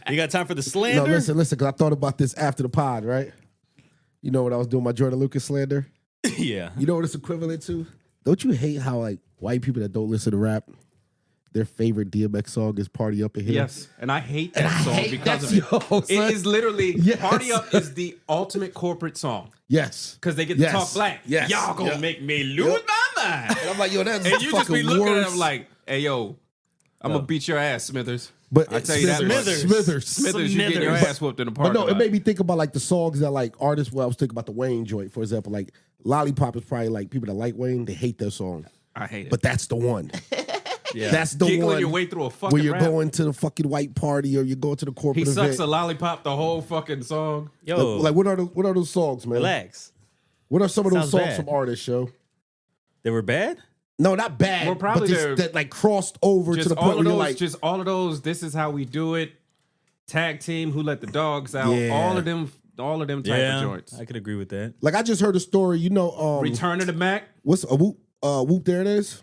You got time for the slander? No, listen, because I thought about this after the pod, right? You know when I was doing my Jordan Lucas slander? Yeah. You know what it's equivalent to? Don't you hate how like white people that don't listen to rap, their favorite DMX song is "Party Up in Here"? Yes, and I hate that song because of it. It is literally "Party Up" is the ultimate corporate song. Yes, because they get to talk black. Yes, y'all gonna make me lose my mind. And I'm like, yo, that's and you just be looking worse. at them like, hey, yo, I'm gonna beat your ass, Smithers. But I tell you that, Smithers, you get your ass whooped in the park. But no, it made me think about like the songs that like artists. Well, I was thinking about the Wayne joint, for example. Like Lollipop is probably like people that like Wayne, they hate their song. I hate it, but that's the one. Yeah. That's the Giggling one your way through a fucking where you're rap. going to the fucking white party or you're going to the corporate event. He sucks a lollipop the whole fucking song. Yo, like what are those songs, man? Relax. What are some of those Sounds songs bad. from artists, yo? They were bad? No, not bad. Well, probably but that like crossed over to the point where you're like, just all of those. This is how we do it. Tag team, who let the dogs out? Yeah. All of them type of joints. I could agree with that. like I just heard a story. You know, Return of the Mac. what's a whoop? Whoop! There it is.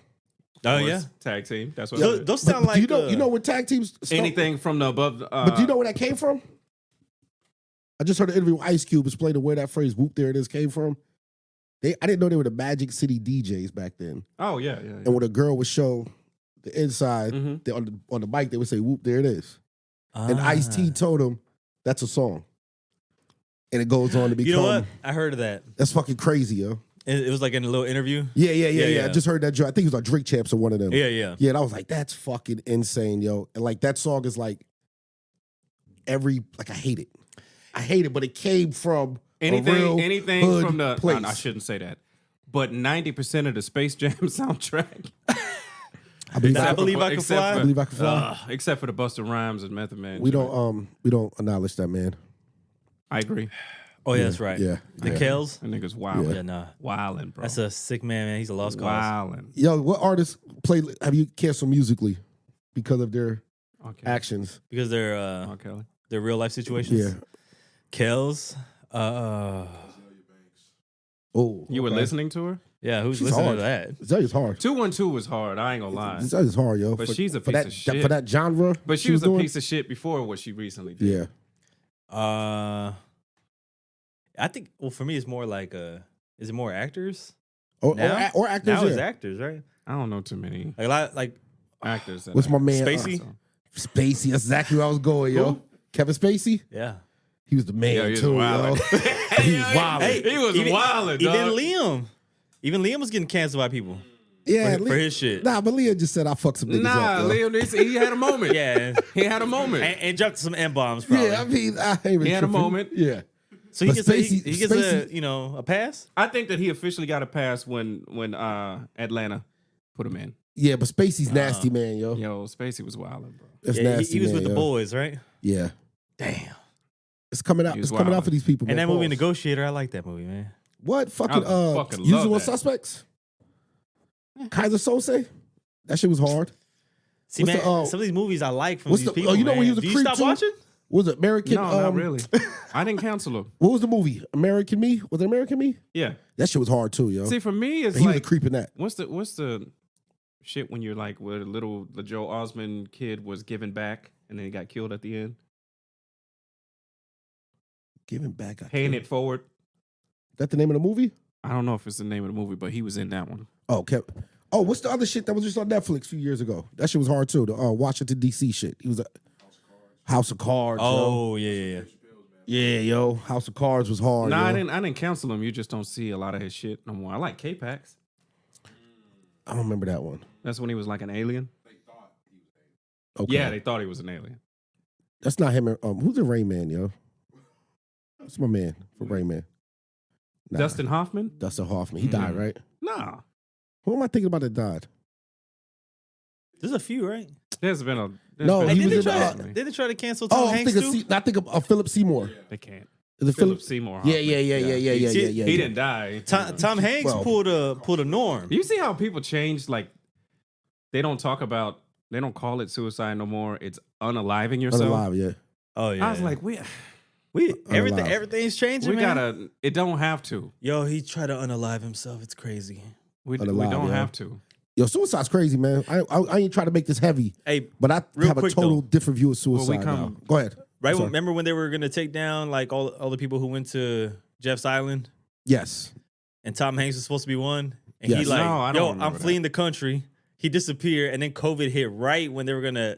Oh yeah, tag team. That's what. Those sound like you know where tag teams anything from the above. But do you know where that came from? I just heard an interview with Ice Cube explaining where that phrase "whoop there it is" came from. I didn't know they were the Magic City DJs back then. Oh yeah. And when a girl would show the inside on the mic, they would say "whoop there it is," and Ice-T told him that's a song, and it goes on to become. You know what? I heard of that. That's fucking crazy, yo. It was like in a little interview. Yeah. I just heard that joke. I think it was like Drink Champs or one of them. Yeah. Yeah, and I was like, that's fucking insane, yo. And like that song is like I hate it. I hate it, but it came from anything from the. place. No, I shouldn't say that. But 90% of the Space Jam soundtrack. I believe I can fly. I believe I can fly. Except for the Busta Rhymes and Method Man. We don't acknowledge that, man. I agree. Oh yeah, that's right. Yeah. The Kells. That nigga's wildin'. Yeah, nah. Wildin', bro. That's a sick man. He's a lost cause. Wildin'. Yo, what artists have you canceled musically because of their actions? Because they're Kelly. their real life situations. Yeah. Kells. Oh, You were listening to her? Yeah, who's She's listening hard. to that? Zell's hard. 212 was hard. I ain't gonna lie. Zell's hard, yo. But she's a for piece that, of shit. For that genre. But she was a doing? piece of shit before what she recently did. Yeah. I think. Well, for me, it's more like is it more actors? Or Now? actors. Now yeah. it's actors, right? I don't know too many Like a lot, like actors. What's my man? Spacey? Spacey. That's exactly where I was going, yo. Who? Kevin Spacey. yeah. He was the man Yeah, he was too, yo. wildin'. He was wild. He was wildin', dog. Even Liam was getting canceled by people. Yeah, for his shit. Nah, but Leah just said I fucked some niggas up. Yo. Liam, he had a moment. Yeah, He had a moment. and dropped some M bombs. Probably. Yeah, I mean, I ain't even He had a tripping. moment. Yeah. So he But gets Spacey- he gets Spacey- a pass. I think that he officially got a pass when Atlanta put him in. Yeah, but Spacey's nasty, man, yo. Yo, Spacey was wildin', bro. That's Yeah, nasty, he was man, with the yo. boys, right? Yeah. Damn. It's coming out. He It's was coming wild. out for these people, And man. that movie, Pause. Negotiator, I like that movie, man. What? Fucking, fucking love Usual that. Suspects? Kaiser Sose? That shit was hard. See, What's man, the, some of these movies I like from what's these the- people. you know man. when he was a Do you creep stop too? watching? What was it? American? No, not really. I didn't cancel him. What was the movie? American Me? Was it American Me? Yeah. That shit was hard too, yo. See, for me, it's And he was a like creep in that. what's the shit when you're like where the Joe Osmond kid was given back and then he got killed at the end? Giving back. Paying it forward. That the name of the movie? I don't know if it's the name of the movie, but he was in that one. Oh, okay. Oh, what's the other shit that was just on Netflix a few years ago? That shit was hard too. The Washington D.C. shit. He was a House of Cards. Oh, yeah. Yeah, yo. House of Cards was hard. No, yo. I didn't cancel him. You just don't see a lot of his shit no more. I like K-Pax. I don't remember that one. That's when he was like an alien. Okay. Yeah, they thought he was an alien. That's not him. Who's the Rain Man, yo? That's my man for Rain Man. Nah, Dustin Hoffman? Dustin Hoffman. He died, right? Nah. Who am I thinking about that died? There's a few, right? There's been a... No, Hey, he did was they in try? the, Did they try to cancel Tom Oh, I'm Hanks thinking. too? I think of Philip Seymour. They can't. Is it Philip Seymour Yeah, Hoffman. yeah. He didn't die. Tom Hanks Well- pulled a norm. You see how people change? Like, they don't call it suicide no more. It's unaliving yourself. Unalive, yeah. Oh yeah. I was like, we everything's changing. Man. it don't have to. Yo, he tried to unalive himself. It's crazy. We Unalive, don't yeah. have to. Yo, suicide's crazy, man. I ain't trying to make this heavy, Hey, but I real have a quick, total though. different view of suicide Well, now. Go ahead. Right? Remember when they were gonna take down like all the people who went to Jeff's Island? Yes. And Tom Hanks was supposed to be one. And Yes. he like, No, I don't remember I'm fleeing the country. He disappeared, and then COVID hit right when they were gonna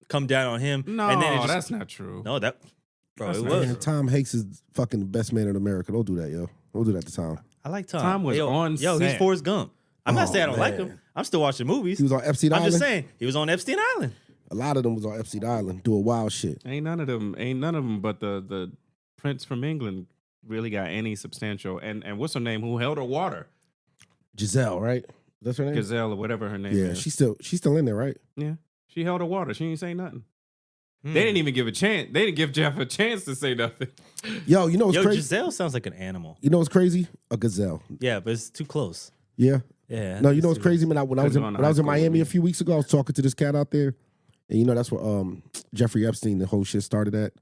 come down on him. No, and then that's not true. No, bro, That's it not was. true. And Tom Hanks is fucking the best man in America. Don't do that, yo. Don't do that to Tom. I like Tom. Tom was on Yo, set. he's Forrest Gump. I'm not saying I don't like man. him. I'm still watching movies. He was on Epstein I'm Island. just saying he was on Epstein Island. A lot of them was on Epstein Island doing wild shit. Ain't none of them but the Prince from England really got any substantial. And what's her name? Who held her water? Giselle, right? That's her name. Gazelle or whatever her name Yeah, is. she's still in there, right? Yeah, she held her water. She didn't say nothing. Hmm. They didn't even give a chance. They didn't give Jeff a chance to say nothing. Yo, you know what's crazy? Giselle sounds like an animal. You know what's crazy? A gazelle. Yeah, but it's too close. Yeah. Yeah. No, you know what's crazy, man? When I was in High Miami school. a few weeks ago, I was talking to this cat out there, and you know that's where Jeffrey Epstein, the whole shit started at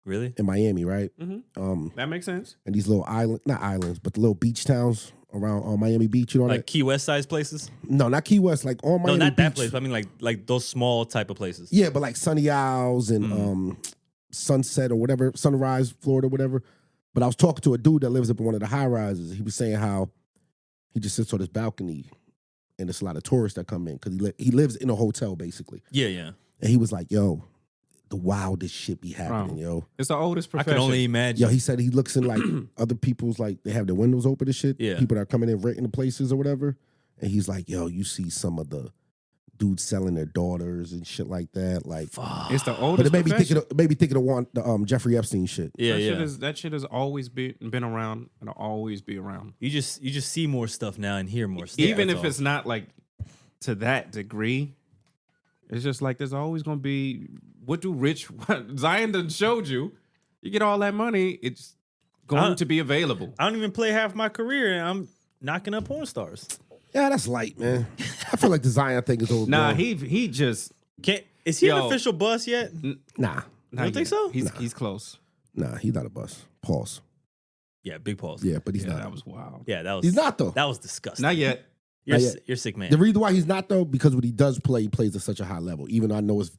Really? in Miami, right? Mm-hmm. That makes sense. And these little not islands, but the little beach towns around Miami Beach. You know Like that? Key West size places? No, not Key West, like on Miami No, not Beach. that place. But I mean like those small type of places. Yeah, but like Sunny Isles and Sunset or whatever, Sunrise, Florida, whatever. But I was talking to a dude that lives up in one of the high rises. He was saying how he just sits on this balcony, and there's a lot of tourists that come in because he lives in a hotel basically. Yeah, yeah. And he was like, "Yo, the wildest shit be happening, yo." It's the oldest I profession. can only imagine. Yo, he said he looks in like other people's like they have their windows open and shit. Yeah. People that are coming in renting the places or whatever. And he's like, "Yo, you see some of the dudes selling their daughters and shit like that." Like, It's the but oldest it made me profession. thinking of the Jeffrey Epstein shit. Yeah, that yeah. That shit has always been around and will always be around. You just see more stuff now and hear more stuff. Even that's if all. it's not like to that degree, it's just like there's always gonna be what Zion done showed you. You get all that money, it's going to be available. I don't even play half my career and I'm knocking up porn stars. Yeah, that's light, man. I feel like the Zion thing is over. Nah, he just Is he an Yo. official bus yet? Nah, not don't think yet. so? He's close. nah, he's not a bus. Pause. Yeah, big pause. Yeah, but he's Yeah, not. that was wild. Yeah, that was. He's not though. That was disgusting. Not yet. You're Not yet. you're sick, man. The reason why he's not though, because when he does play, he plays at such a high level. Even though I know it's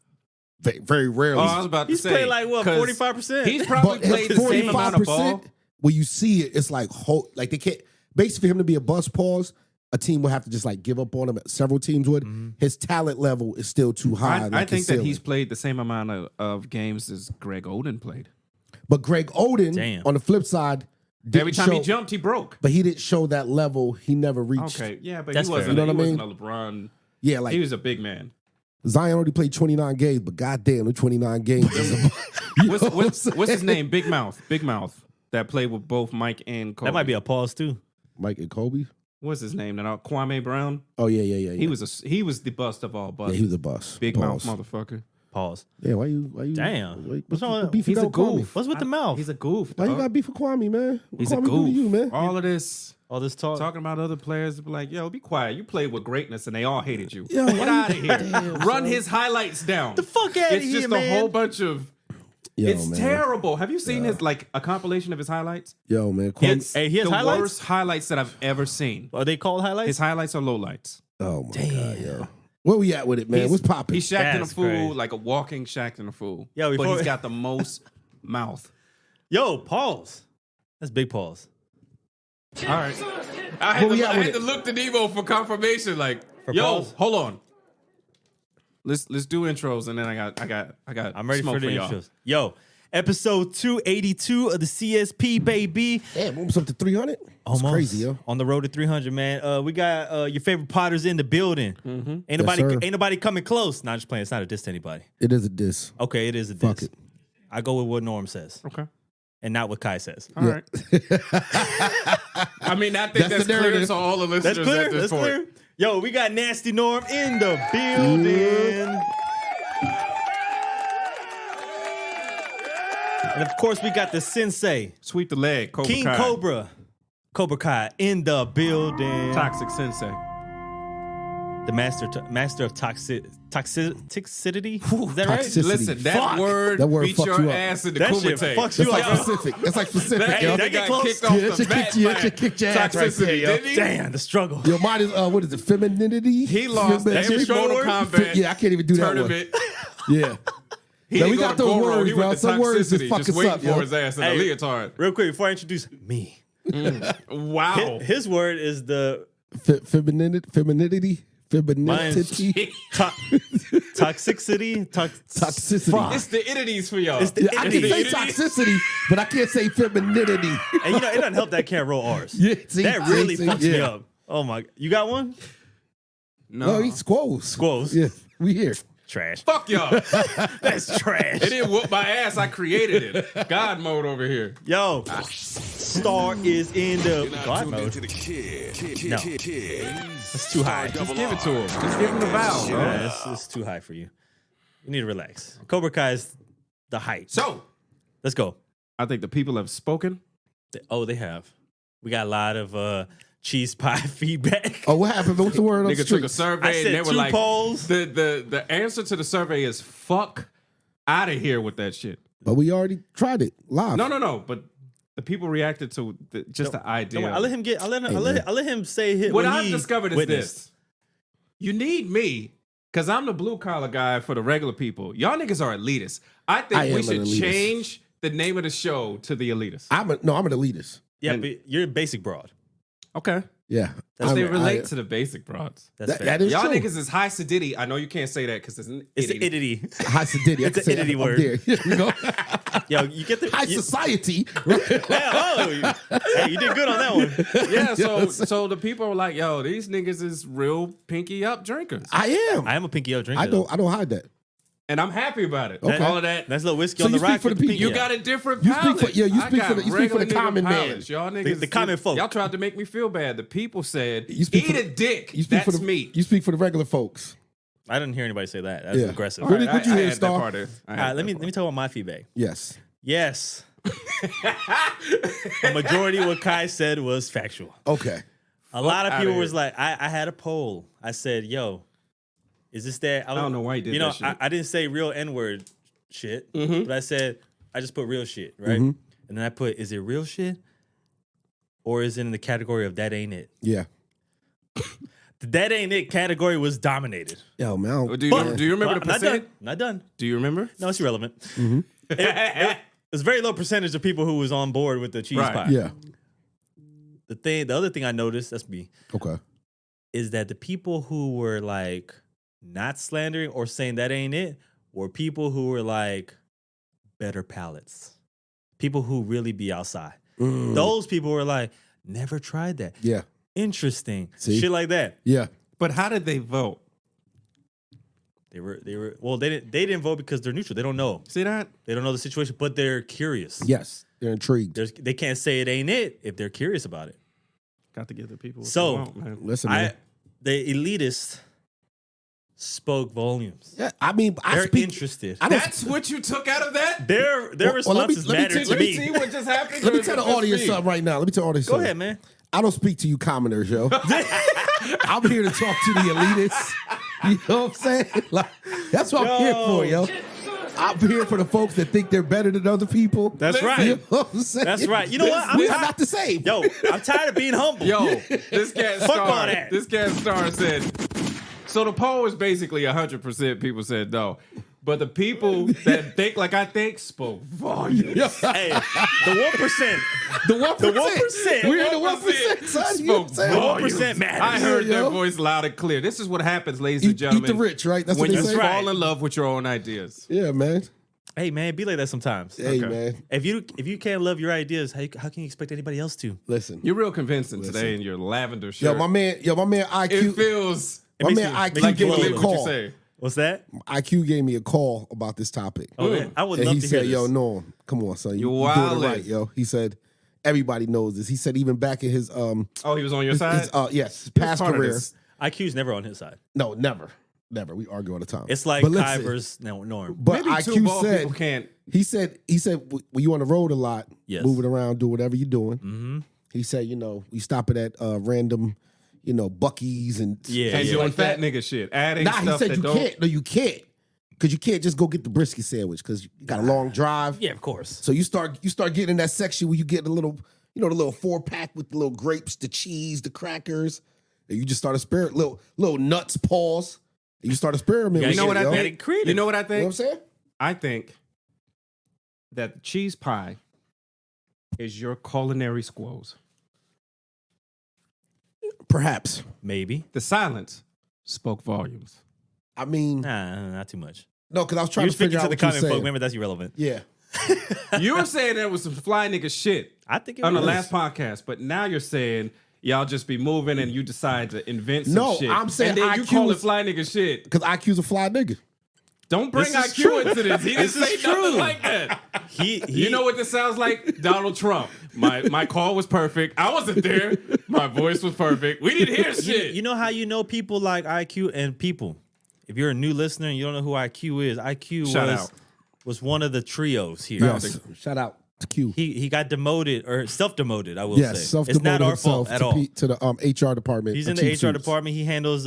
very rarely. Oh, I was about to He's say played like what 'cause 45%. He's probably but played the same amount of ball. when you see it, it's like they can't. Basically, for him to be a bus pause, a team would have to just like give up on him. Several teams would. His talent level is still too high. I think that he's played the same amount of games as Greg Oden played. But Greg Oden, Damn. on the flip side, Every didn't time he show- jumped, he broke. but he didn't show that level. He never reached. Okay, yeah, but That's he fair. wasn't. You know what I he mean? wasn't a LeBron. Yeah, like He was a big man. Zion already played 29 games, but goddamn, the 29 games. What's his name? Big Mouth. Big Mouth. That played with both Mike and Kobe. That might be a pause too. Mike and Kobe. What's his name? Now Kwame Brown. Oh yeah. He was the bust of all Yeah, busts. he was a bus. Big Pause. mouth motherfucker. Pause. Yeah, why you? Damn. What's What's wrong wrong? with- Beef you He's a got with Kwame? goof. What's with the mouth? He's a goof. Why you dog. got beef with Kwame, man? What He's a Kwame do to goof. you, man? All of this All this talk. talking about other players, be like, yo, be quiet. You played with greatness, and they all hated you. Yo, Get why out of you- here. Damn, Run son. his highlights down. the fuck out of It's here, just man. a whole bunch of. Yo, It's man. terrible. Have you seen his like a compilation of his highlights? Yo, man. He Kwame, has- Hey, he has the highlights? worst highlights that I've ever seen. Are they called highlights? His highlights are lowlights. oh my god, yo. Where we at with it, man? What's popping? He's shacked in a That's fool, crazy. like a walking shacked in a fool. Yo, but before- he's got the most mouth. Yo, pause. That's big pause. All right. I Where we at with had to it? look to Devo for confirmation. Like, For yo, pause? hold on. Let's do intros, and then I got. I'm ready smoke for the y'all. intros. Yo, episode 282 of the CSP, baby. Damn, almost up to 300. That's Almost. crazy, yo. On the road to 300, man. We got your favorite Potters in the building. Ain't sir. nobody coming close. Not just playing. It's not a diss to anybody. It is a diss. Okay, it is a diss. Fuck it. I go with what Norm says Okay. and not what Kai says. All right. I mean, I think That's that's the clear narrative. to all the listeners That's clear. at this That's point. clear. Yo, we got Nasty Norm in the building. And of course, we got the Sensei, Sweep the leg, Cobra King Kai. Cobra Kai in the building. Toxic Sensei. The master of toxicity. Is that right? Toxicity. Listen, that Fuck. word That word beat fucked your you up. ass in the That shit Kumite. fucks That's you like up. specific. That's like specific, Hey, yo. that get got close. kicked off Yeah, the that shit mat kicked you- that by shit kicked your ass right Toxicity, there, yo. didn't he? Damn, the struggle. Yo, mine is what is it? Femininity. He lost Femin- every strong Mortal word? Kombat Yeah, I can't even do that one. tournament. Yeah. He Now, didn't we go got to those Goro. words, He bro. went to Some words just toxicity, fuck just us waiting up, for yo. his ass in Hey, a leotard. Real quick before I introduce me, Wow. his word is the Femininity. mine's toxicity. Toxicity. It's the itities for y'all. It's the I can say Femininity. toxicity, but I can't say femininity. And it doesn't help that I can't roll R's. Yeah, see, That really see, fucks me yeah. up. Oh my! You got one? No, he's squoze. Squoze. Yeah, we here. Trash. Fuck y'all. That's trash. It didn't whoop my ass. I created it. God mode over here. Yo, Star is in the God mode. No, that's too high. Just give it to him. Just give him the vowel. bro. Yeah, it's too high for you. You need to relax. Cobra Kai is the height. So, Let's go. I think the people have spoken. They have. We got a lot of cheese pie feedback. Oh, what happened? What's the word on the Nigga took a street? survey I said and they were 2 like, polls. the answer to the survey is fuck out of here with that shit. But we already tried it live. No. But the people reacted to the idea. Don't worry, I'll let him get. I'll let him say his. What what I've he discovered is witnessed. this. You need me, because I'm the blue collar guy for the regular people. Y'all niggas are elitists. I think I we am should an elitist. change the name of the show to the elitist. I'm an elitist. Yeah, And- but you're a basic broad. Okay. Yeah. That's They relate to the basic broads. That's fair. that is Y'all true. niggas is high sedity. I know you can't say that because it's an It's the idiot. idity. High sedity. It's an idity word. There you go. Yo, you get the High you, society. hey, you did good on that one. Yeah, so the people are like, yo, these niggas is real pinky up drinkers. I am. I am a pinky up drinker. I don't hide that. And I'm happy about it. Okay. All of that. That's a little whiskey So on the you speak rock for the with people. pinky You up. got a different You speak palate. for- yeah, you I speak for got the regular nigga common man. palates. Y'all niggas, the common folk. Y'all tried to make me feel bad. The people said, You speak eat for a dick. You speak That's for the me. You speak for the regular folks. I didn't hear anybody say that. That's Yeah. aggressive. What All did- right, what'd you hear, had that Star? part in. I had let that me talk about my feedback. Yes. Yes, a majority of what Kai said was factual. Okay. A lot of outta people here. was like, I had a poll. I said, yo, is this that? I don't know why you did that shit. I didn't say real N-word shit, Mhm. but I said, I just put real shit, right? Mhm. And then I put, is it real shit? Or is it in the category of that ain't it? Yeah. The that ain't it category was dominated. Yo, man. I don't- Do you remember the Not percentage? done. Not done. Do you remember? No, it's irrelevant. Mm-hmm. It was a very low percentage of people who was on board with the cheese Right. pie. Yeah. The other thing I noticed, that's me, Okay. is that the people who were like not slandering or saying that ain't it were people who were like better palates. People who really be outside. Mm. Those people were like, never tried that. Yeah. Interesting. See? Shit like that. Yeah. But how did they vote? They didn't vote because they're neutral. They don't know. See that? They don't know the situation, but they're curious. Yes. They're intrigued. They can't say it ain't it if they're curious about it. Got to give the people what So, they want, man. Listen, man. The elitist spoke volumes. Yeah, I mean, I They're speak. interested. I don't. That's what you took out of that? Their Well, let me- responses let me matter take- to Let me me. see what just happened. Let me or tell is the it just audience me? something right now. Let me tell the audience Go something. ahead, man. I don't speak to you commoners, yo. I'm here to talk to the elitists. You know what I'm saying? Like, that's what I'm here for, yo. I'm here for the folks that think they're better than other people. That's right. You know what I'm saying? That's right. You know what? We are not the same. Yo, I'm tired of being humble. Yo, this cat Fuck star. all that. This cat star said. So the poll is basically 100% people said no, but the people that think like I think spoke volumes. Hey, the 1%. The 1%. The 1%. We're in the 1%, son. You know what I'm saying? The 1% matters. I heard Yeah, their yo. voice loud and clear. This is what happens, ladies Eat, and gentlemen. eat the rich, right? That's when what you they say. right. fall in love with your own ideas. Yeah, man. Hey, man, be like that sometimes. Hey, Okay. man. If you can't love your ideas, how can you expect anybody else to? Listen. You're real convincing today in your lavender shirt. Yo, my man IQ. It feels It My makes man me- IQ makes like me gave you me a believe what you call. say. What's that? IQ gave me a call about this topic. Oh, man, I would And love he to said, hear yo, this. no, come on, son. You doing it wildin'. right, yo. He said, everybody knows this. He said even back in his Oh, he was on your side? yes, He was past part of career. this. IQ's never on his side. No, never. Never. We argue all the time. It's like But Kai listen, versus Norm. But Maybe two IQ bald said people can't. he said when you on the road a lot, Yes. moving around, do whatever you're doing. Mm-hmm. He said, we stopping at random, Bucky's and Yeah, And yeah. doing like fat that. nigga shit. Adding Nah, he stuff said that you don't. can't. No, you can't. Because you can't just go get the brisket sandwich because you got a long drive. Yeah, of course. So you start getting in that section where you get the little, the little 4-pack with the little grapes, the cheese, the crackers. And you just start little nuts, paws. And you start experimenting. You with You know what shit, I yo. think? Creative. You know what I You know what I'm think? saying? I think that cheese pie is your culinary squoze. Perhaps. Maybe. The silence spoke volumes. I mean, Nah, not too much. no, because I was trying You're to figure speaking out to the what you common folk. said. Remember, that's irrelevant. Yeah. You were saying there was some fly nigga shit I think it on the was. last podcast, but now you're saying y'all just be moving and you decide to invent some No, shit. I'm saying and then you IQ call it is- fly nigga shit. Because IQ's a fly nigga. Don't bring This is IQ true. into this. He didn't This say is nothing true. like that. He You know what this sounds like? Donald Trump. My call was perfect. I wasn't there. My voice was perfect. We didn't hear shit. You know how you know people like IQ and people? If you're a new listener and you don't know who IQ is, IQ Shout out. was one of the trios here. Yes. Shout out to Q. He got demoted or self-demoted, I will Yes, say. self-demoted It's not our himself fault at to all. to the HR department. He's of in the Chief HR Suits. department. He handles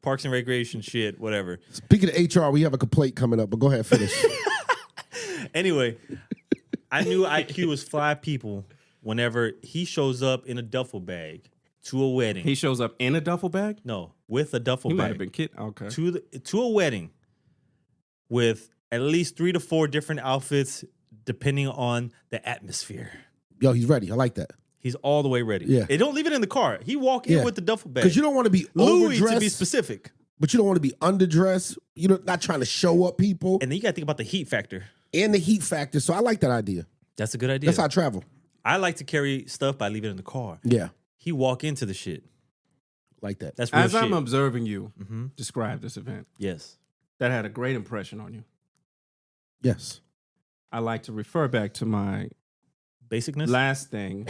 Parks and Recreation shit, whatever. Speaking of HR, we have a complaint coming up, but go ahead, finish. Anyway, I knew IQ was fly people whenever he shows up in a duffel bag to a wedding. He shows up in a duffel bag? No, with a duffel He might bag. have been kid. Okay. To a wedding with at least 3 to 4 different outfits depending on the atmosphere. Yo, he's ready. I like that. He's all the way ready. Yeah. They don't leave it in the car. He walk in Yeah. with the duffel bag. Because you don't want to be Louis, overdressed, to be specific. but you don't want to be underdressed. You're not trying to show up people And then you got to think about the heat factor. and the heat factor. So I like that idea. That's a good idea. That's how I travel. I like to carry stuff by leaving it in the car. Yeah, He walk into the shit. like that. That's real As shit. I'm observing you Mhm. describe this event, Yes. that had a great impression on you. Yes. I like to refer back to my Basicness. last thing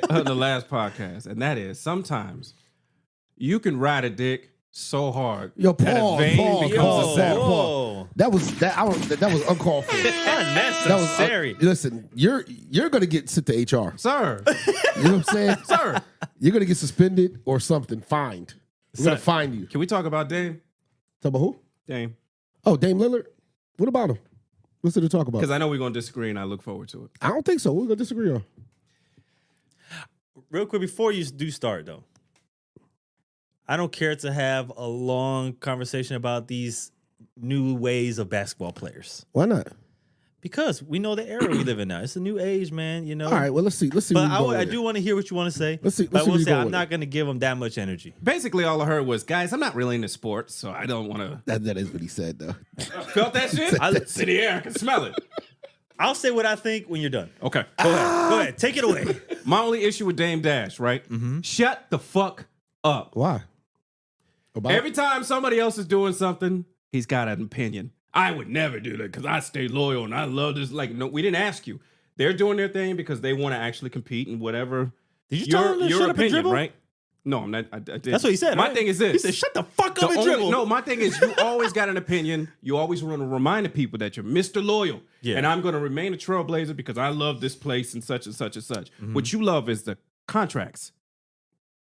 on the last podcast, and that is sometimes you can ride a dick so hard Yo, that a pause, vein pause, becomes pause, a saddle. Whoa. That was uncalled for. That was Unnecessary. listen. You're gonna get sent to HR. Sir, You know what I'm saying? sir, You're gonna get suspended or something. Fined. We're gonna Son. fine you. can we talk about Dame? Talk about who? Dame, Oh, Dame Lillard. What about him? What's there to talk about? because I know we're gonna disagree, and I look forward to it. I don't think so. We're gonna disagree on. Real quick, before you do start, though, I don't care to have a long conversation about these new ways of basketball players Why not? because we know the era we live in now. It's a new age, man. You know. All right. Well, let's see. Let's see. But where you go I with do it. want to hear what you want to say. Let's see- But let's see I will where you say go I'm with not it. going to give them that much energy. Basically, all I heard was, guys, I'm not really into sports, so I don't want to. That is what he said, though. Felt that shit? It's in the air. I can smell it. I'll say what I think when you're done. Okay. Go ahead. Take it away. My only issue with Dame Dash, right? Shut the fuck up. Why? About Every time somebody else is doing something, he's got an opinion. I would never do that because I stay loyal and I love this. Like, no, we didn't ask you. They're doing their thing because they want to actually compete in whatever. Did you tell him to your shut up and opinion, dribble? right? No, I'm not. I did. That's what he said. My right? thing is this. He said, "Shut the fuck The up and only- dribble." No, my thing is you always got an opinion. You always want to remind the people that you're Mr. Loyal. Yeah. And I'm going to remain a trailblazer because I love this place and such and such and such. What you love is the contracts.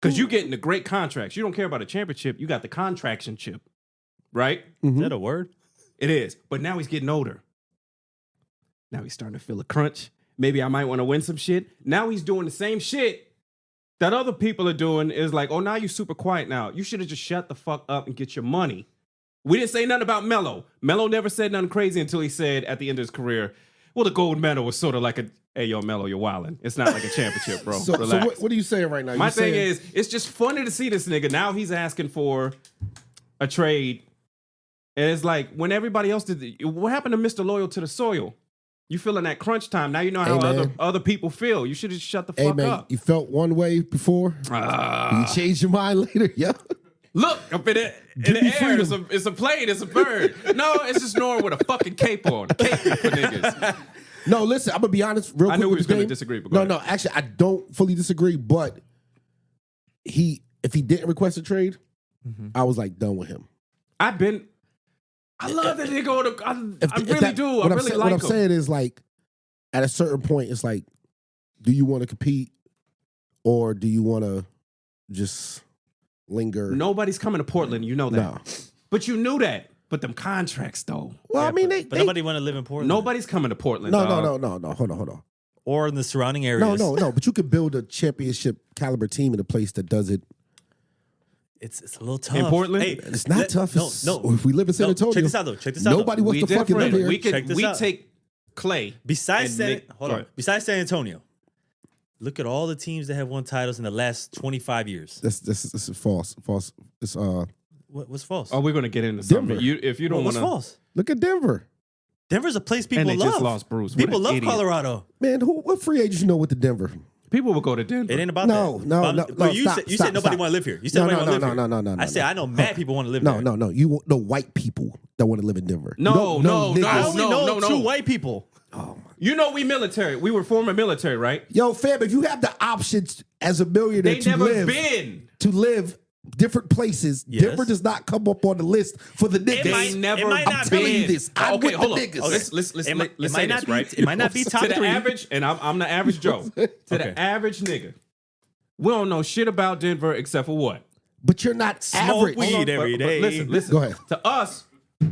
Because you getting the great contracts. You don't care about a championship. You got the contraction chip. Right? Is that a word? It is. But now he's getting older. Now he's starting to feel a crunch. Maybe I might want to win some shit. Now he's doing the same shit that other people are doing. Is like, oh, now you're super quiet now. You should have just shut the fuck up and get your money. We didn't say nothing about Melo. Melo never said nothing crazy until he said at the end of his career, well, the gold medal was sort of like a, hey, yo, Melo, you're wilding. It's not like a championship, bro. So Relax. what are you saying right now? My You thing saying- is, it's just funny to see this nigga. Now he's asking for a trade. And it's like, when everybody else did, what happened to Mr. Loyal to the soil? You feeling that crunch time. Now you know how Hey, man. other people feel. You should have shut the Hey fuck man, up. you felt one way before. You changed your mind later, yeah. Look, up in the Give me air, freedom. it's a plane, it's a bird. No, it's just Norm with a fucking cape on. Cape for niggas. No, listen, I'm gonna be honest, real quick. I knew we with was this gonna game. disagree, but go no, ahead. actually, I don't fully disagree. But if he didn't request a trade, I was like done with him. I love that nigga. I really do. I really like what I'm him. saying is like, at a certain point, it's like, do you want to compete or do you want to just linger? Nobody's coming to Portland. You know that. No. But you knew that. But them contracts, though. Well, I mean, but nobody want to live in Portland. Nobody's coming to Portland. no, dog. no. Hold on. or in the surrounding areas. No. But you could build a championship caliber team in a place that does it. It's a little tough. In Portland? Hey, It's not tough. No, It's- no. If we live in San Antonio, Check this out though. Check this out. nobody though. wants to fucking live here. Check this out. take Clay. Besides and besides San Antonio, look at all the teams that have won titles in the last 25 years. This is false. False. It's What's false? Oh, we're gonna get into something. Denver. If you don't What's want to, false? look at Denver. Denver's a place people and they love. just lost Bruce. What People an love idiot. Colorado. Man, what free agents you know with the Denver? People will go to Denver. It ain't about No, that. no, But no, but no, you stop, said, stop, nobody stop. want to live here. You said No, nobody no, want to no, live no, here. no, no, no. I said I know mad people want to live No, there. no. You know white people that want to live in Denver. No, You no, niggas. no. I only know no. two white people. You know we military. We were former military, right? Yo, fam, if you have the options as a millionaire They to never live, been. different places, Yes. Denver does not come up on the list for the niggas. They never might been. not telling you this. I'm okay, with hold the on. niggas. Let's It might say not this, be. right? It might not be top To the three. average, and I'm the average Joe. To Okay. the average nigga, we don't know shit about Denver except for what? But you're not Smoke average. weed every day. Listen. Go ahead. To us,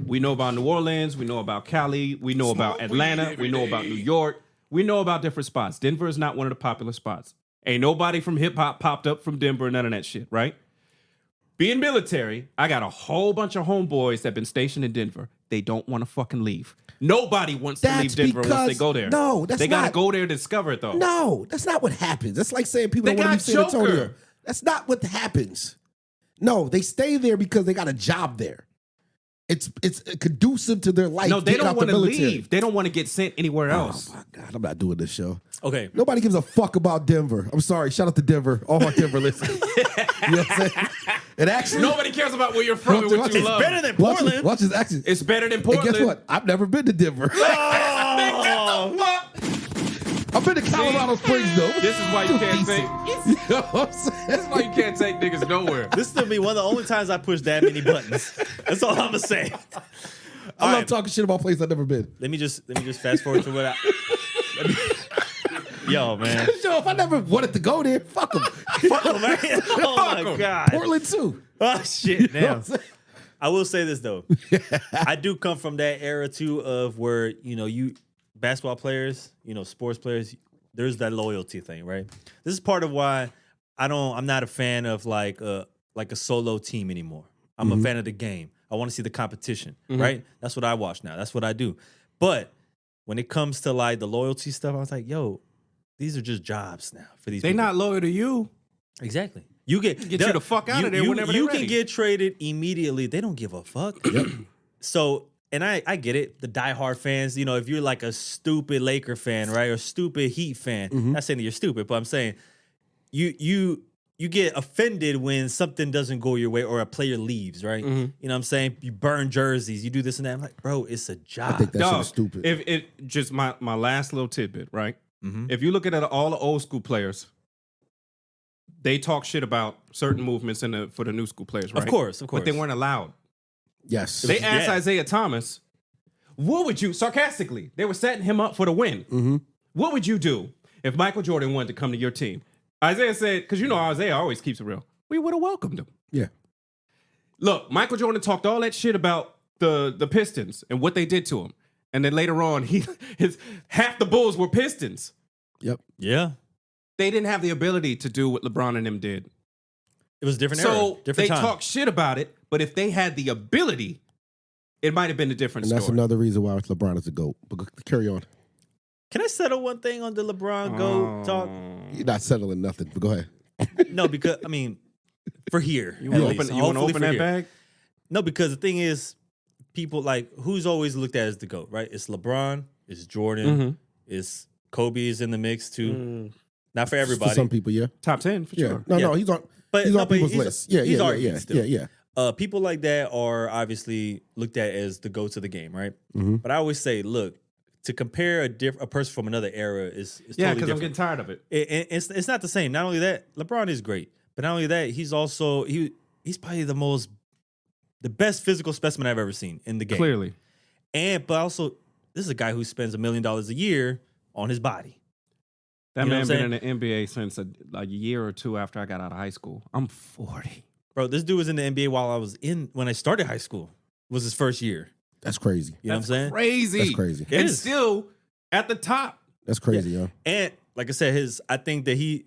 we know about New Orleans. We know about Cali. We know about Atlanta. We know about New York. We know about different spots. Denver is not one of the popular spots. Ain't nobody from hip hop popped up from Denver, none of that shit, right? Being military, I got a whole bunch of homeboys that been stationed in Denver. They don't want to fucking leave. Nobody wants to leave That's Denver once they because- go there. no, that's they gotta not- go there to discover it though. No, that's not what happens. That's like saying people They don't want to got leave San Antonio. Joker. That's not what happens. No, they stay there because they got a job there. It's conducive to their life. No, they getting don't out the want to military. leave. They don't want to get sent anywhere else. Oh my God, I'm not doing this show. Okay. Nobody gives a fuck about Denver. I'm sorry. Shout out to Denver. All my Denver listeners. You know what I'm saying? And actually, Nobody cares about where you're from and what Watch you it. love. Better than watch Portland. this, watch this action. It's better than And Portland. guess what? I've never been to Denver. Oh, I've been to Colorado Springs though. This is why you can't take. You know what I'm saying? This is why you can't take niggas nowhere. this is to be one of the only times I push that many buttons. That's all I'm gonna say. I love talking shit about places I've never been. Let me just fast forward to what I. Yo, man. Yo, if I never wanted to go there, fuck them. Fuck 'em, man. Oh my 'em. God. Portland too. Oh shit. You know what Damn. I'm saying? I will say this though. I do come from that era too of where, you basketball players, sports players, there's that loyalty thing, right? This is part of why I'm not a fan of like a solo team anymore. I'm a fan of the game. I want to see the competition, right? That's what I watch now. That's what I do. But when it comes to like the loyalty stuff, I was like, yo, these are just jobs now for these They people. not loyal to you. Exactly. You get you the fuck out of there whenever they're you ready. can get traded immediately. They don't give a fuck. So, and I get it. The diehard fans, if you're like a stupid Laker fan, right, or stupid Heat fan, not saying that you're stupid, but I'm saying you get offended when something doesn't go your way or a player leaves, right? You know what I'm saying? You burn jerseys, you do this and that. I'm like, bro, it's a job. I think that shit Dog, is stupid. If it just my last little tidbit, right? If you look at all the old school players, they talk shit about certain movements for the new school players, right? Of course. But they weren't allowed. Yes. They asked Yeah. Isaiah Thomas, what would you, sarcastically, they were setting him up for the win. What would you do if Michael Jordan wanted to come to your team? Isaiah said, because Isaiah always keeps it real, we would have welcomed him. Yeah. Look, Michael Jordan talked all that shit about the Pistons and what they did to him. And then later on, half the Bulls were Pistons. Yep. Yeah. They didn't have the ability to do what LeBron and them did. It was a different era. So Different they time. talk shit about it, but if they had the ability, it might have been a different And that's story. another reason why LeBron is a GOAT. But carry on. Can I settle one thing on the LeBron GOAT talk? You're not settling nothing, but go ahead. No, because for here. You at want least. to open Hopefully for that here. bag? No, because the thing is, people like who's always looked at as the GOAT, right? It's LeBron, it's Jordan, it's Kobe is in the mix too. Not for everybody. For some people, yeah. Top 10 for Yeah. sure. No, Yeah. he's on But he's no, on but people's he's- list. Yeah, he's yeah, argued yeah, still. yeah, yeah. People like that are obviously looked at as the GOATs of the game, right? Mhm. But I always say, look, to compare a person from another era is Yeah, totally because I'm different. getting tired of it. It's not the same. Not only that, LeBron is great, but not only that, he's also he's probably the best physical specimen I've ever seen in the game. Clearly. But also, this is a guy who spends $1 million a year on his body. That You know man what been I'm in the NBA since a year or two after I got out of high school. I'm 40. Bro, this dude was in the NBA when I started high school. Was his first year. That's crazy. You know what I'm saying? Crazy. That's crazy. It And is. still at the top. That's crazy, yo. And like I said, I think that he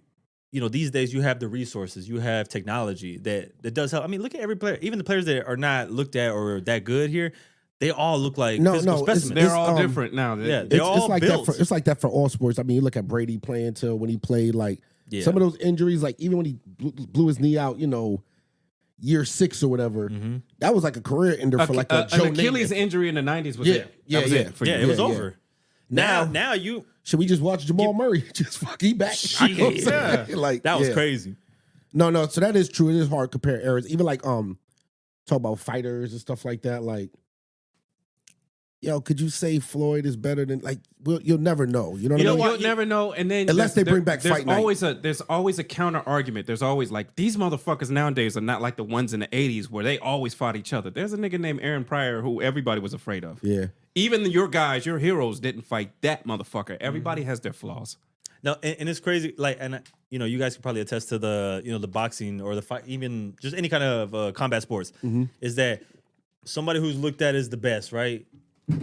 these days you have the resources, you have technology that does help. I mean, look at every player, even the players that are not looked at or that good here. They all look like physical specimens. They're all different now. They're all like built. It's like that for all sports. I mean, you look at Brady playing to when he played, like some of those injuries, like even when he blew his knee out, year 6 or whatever, that was like a career ender for like a Joe an Achilles Namath. injury in the 90s was it. That was it for you. It was over. Now you should we just watch Jamal Murray just fucking back? You know what I'm saying? Like that was crazy. No. So that is true. It is hard to compare eras. Even like talk about fighters and stuff like that. Like, could you say Floyd is better than you'll never know. You know what I mean? You'll never know. And then unless they bring back Fight Night. There's always a counter argument. There's always like these motherfuckers nowadays are not like the ones in the 80s where they always fought each other. There's a nigga named Aaron Pryor who everybody was afraid of. Yeah. Even your guys, your heroes didn't fight that motherfucker. Everybody has their flaws. No, and it's crazy. Like, and you guys can probably attest to the boxing or the fight, even just any kind of combat sports, is that somebody who's looked at as the best, right?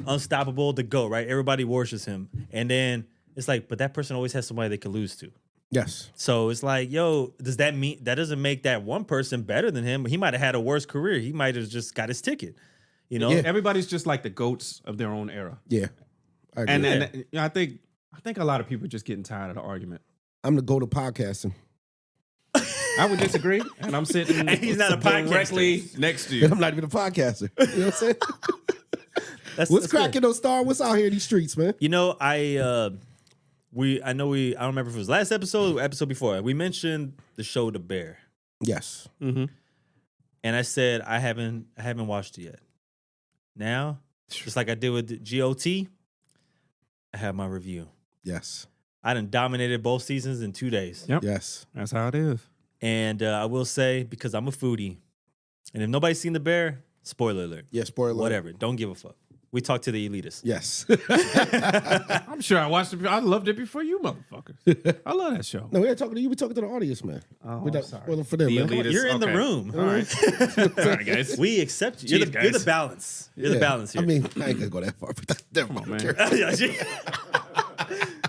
Unstoppable, the GOAT, right? Everybody worships him. And then it's like, but that person always has somebody they could lose to. Yes. So it's like, does that mean that doesn't make that one person better than him? He might have had a worse career. He might have just got his ticket. Yeah. Everybody's just like the GOATs of their own era. Yeah. And I think a lot of people are just getting tired of the argument. I'm the GOAT of podcasting. I would disagree, and I'm sitting and he's not a directly next to you. And I'm not even a podcaster. You know what I'm saying? What's cracking though, Star? What's out here in these streets, man? I don't remember if it was last episode or episode before. We mentioned the show The Bear. Yes. Mm-hmm. And I said I haven't watched it yet. Now, just like I did with GOT, I have my review. Yes. I done dominated both seasons in 2 days. Yep. Yes. That's how it is. And I will say, because I'm a foodie, and if nobody's seen The Bear, spoiler alert. Yeah, spoiler alert. Whatever. Don't give a fuck. We talked to the Elitist. Yes. I'm sure I watched it. I loved it before you motherfuckers. I love that show. No, we ain't talking to you. We talking to the audience, man. Oh, sorry. Well, for them, The man. Elitist. You're in the Okay. room. All right. Sorry, guys. We accept you. Jeez, You're the guys. balance. You're the balance here. I mean, I ain't gonna go that far, but never mind. man.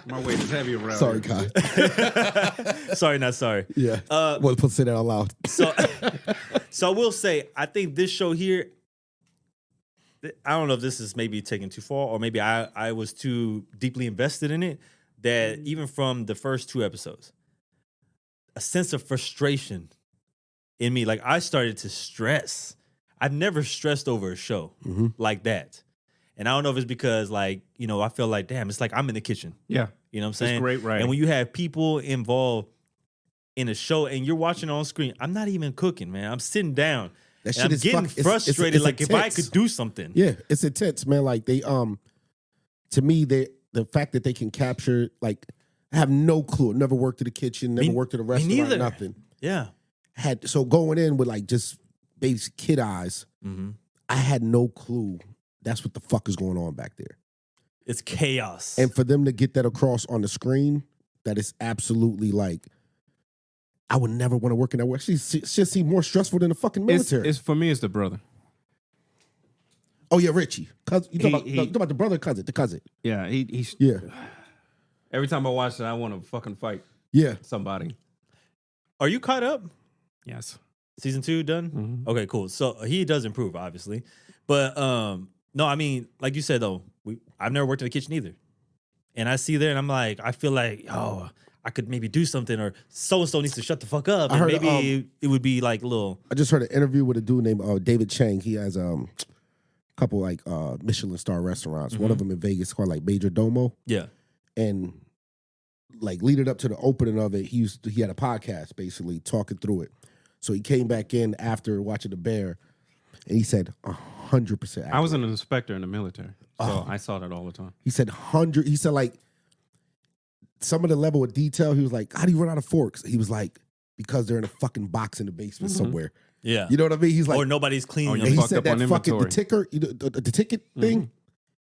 My weight is heavy around. Sorry, here. Kai. Sorry, not sorry. Yeah. Well, let's say that out loud. So I will say, I think this show here, I don't know if this is maybe taken too far, or maybe I was too deeply invested in it, that even from the first 2 episodes, a sense of frustration in me. Like, I started to stress. I've never stressed over a show like that. And I don't know if it's because, like, I feel like, damn, it's like I'm in the kitchen. Yeah. You know what I'm saying? It's great, right? And when you have people involved in a show and you're watching on screen, I'm not even cooking, man. I'm sitting down. That And shit I'm is getting frustrated. it's like, if I intense. could do something. Yeah, it's intense, man. Like they, to me, the fact that they can capture, like, I have no clue. Never worked in the kitchen. Never worked at a restaurant. neither. Nothing. Yeah. So going in with like just basic kid eyes, I had no clue. That's what the fuck is going on back there. It's chaos. And for them to get that across on the screen, that is absolutely like, I would never want to work in that way. It just seemed more stressful than the fucking military. It's for me, it's the brother. Oh yeah, Richie. You talking about the brother or cousin? The cousin. Yeah, he's. Yeah. Every time I watch it, I want to fucking fight Yeah. somebody. Are you caught up? Yes. Season 2 done? Okay, cool. So he does improve, obviously. But no, I mean, like you said though, I've never worked in the kitchen either. And I see there and I'm like, I feel like, I could maybe do something, or so-and-so needs to shut the fuck up. And maybe it would be like a little. I just heard an interview with a dude named David Chang. He has a couple like Michelin star restaurants. One of them in Vegas called like Major Domo. Yeah. And like leading up to the opening of it, he had a podcast basically talking through it. So he came back in after watching The Bear, and he said 100%. I was an inspector in the military, so I saw that all the time. He said 100. He said like some of the level of detail. He was like, "How do you run out of forks?" He was like, "Because they're in a fucking box in the basement somewhere." Yeah. You know what I mean? He's like, or nobody's cleaning you and them. he fucked said up that on fucking the inventory. ticker, the ticket thing.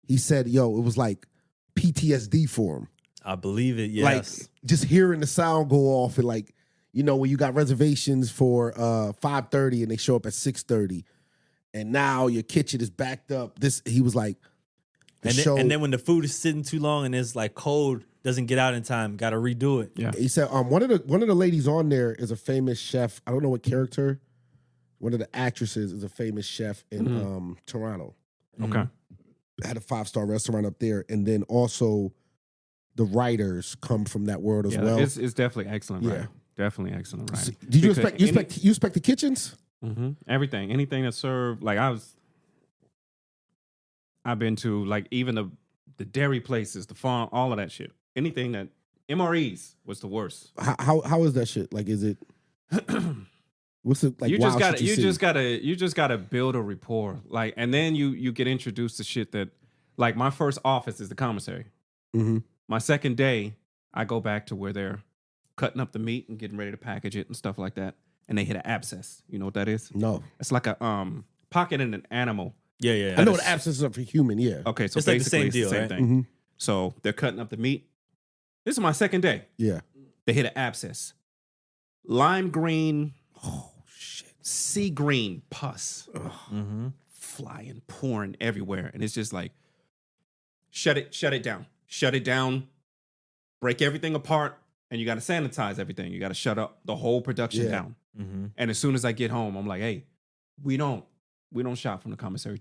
He said, "Yo, it was like PTSD for him. I believe it, yes. Like just hearing the sound go off, and like, when you got reservations for 5:30 and they show up at 6:30, and now your kitchen is backed up." He was like, and then when the food is sitting too long and it's like cold doesn't get out in time, got to redo it. Yeah. He said one of the ladies on there is a famous chef. I don't know what character. One of the actresses is a famous chef in Toronto. Okay. Had a 5-star restaurant up there, and then also the writers come from that world as well. It's definitely excellent. Yeah. Writing. Definitely excellent writing. Did you Because expect the kitchens? Everything, anything that's served. Like I've been to like even the dairy places, the farm, all of that shit. Anything that MREs was the worst. How is that shit? Like, is it? What's it like? You just gotta build a rapport. Like, and then you get introduced to shit that, like, my first office is the commissary. Mm-hmm. My second day, I go back to where they're cutting up the meat and getting ready to package it and stuff like that. And they hit an abscess. You know what that is? No, it's like a pocket in an animal. Yeah. I know the abscesses are for human. Yeah. Okay, so It's like the basically same it's the deal, same right? thing. Mm-hmm. So they're cutting up the meat. This is my second day. Yeah. They hit an abscess. Lime green, Oh shit. sea green pus. Flying, pouring everywhere. And it's just like, shut it down. Shut it down. Break everything apart. And you got to sanitize everything. You got to shut up the whole production down. And as soon as I get home, I'm like, hey, we don't shop from the commissary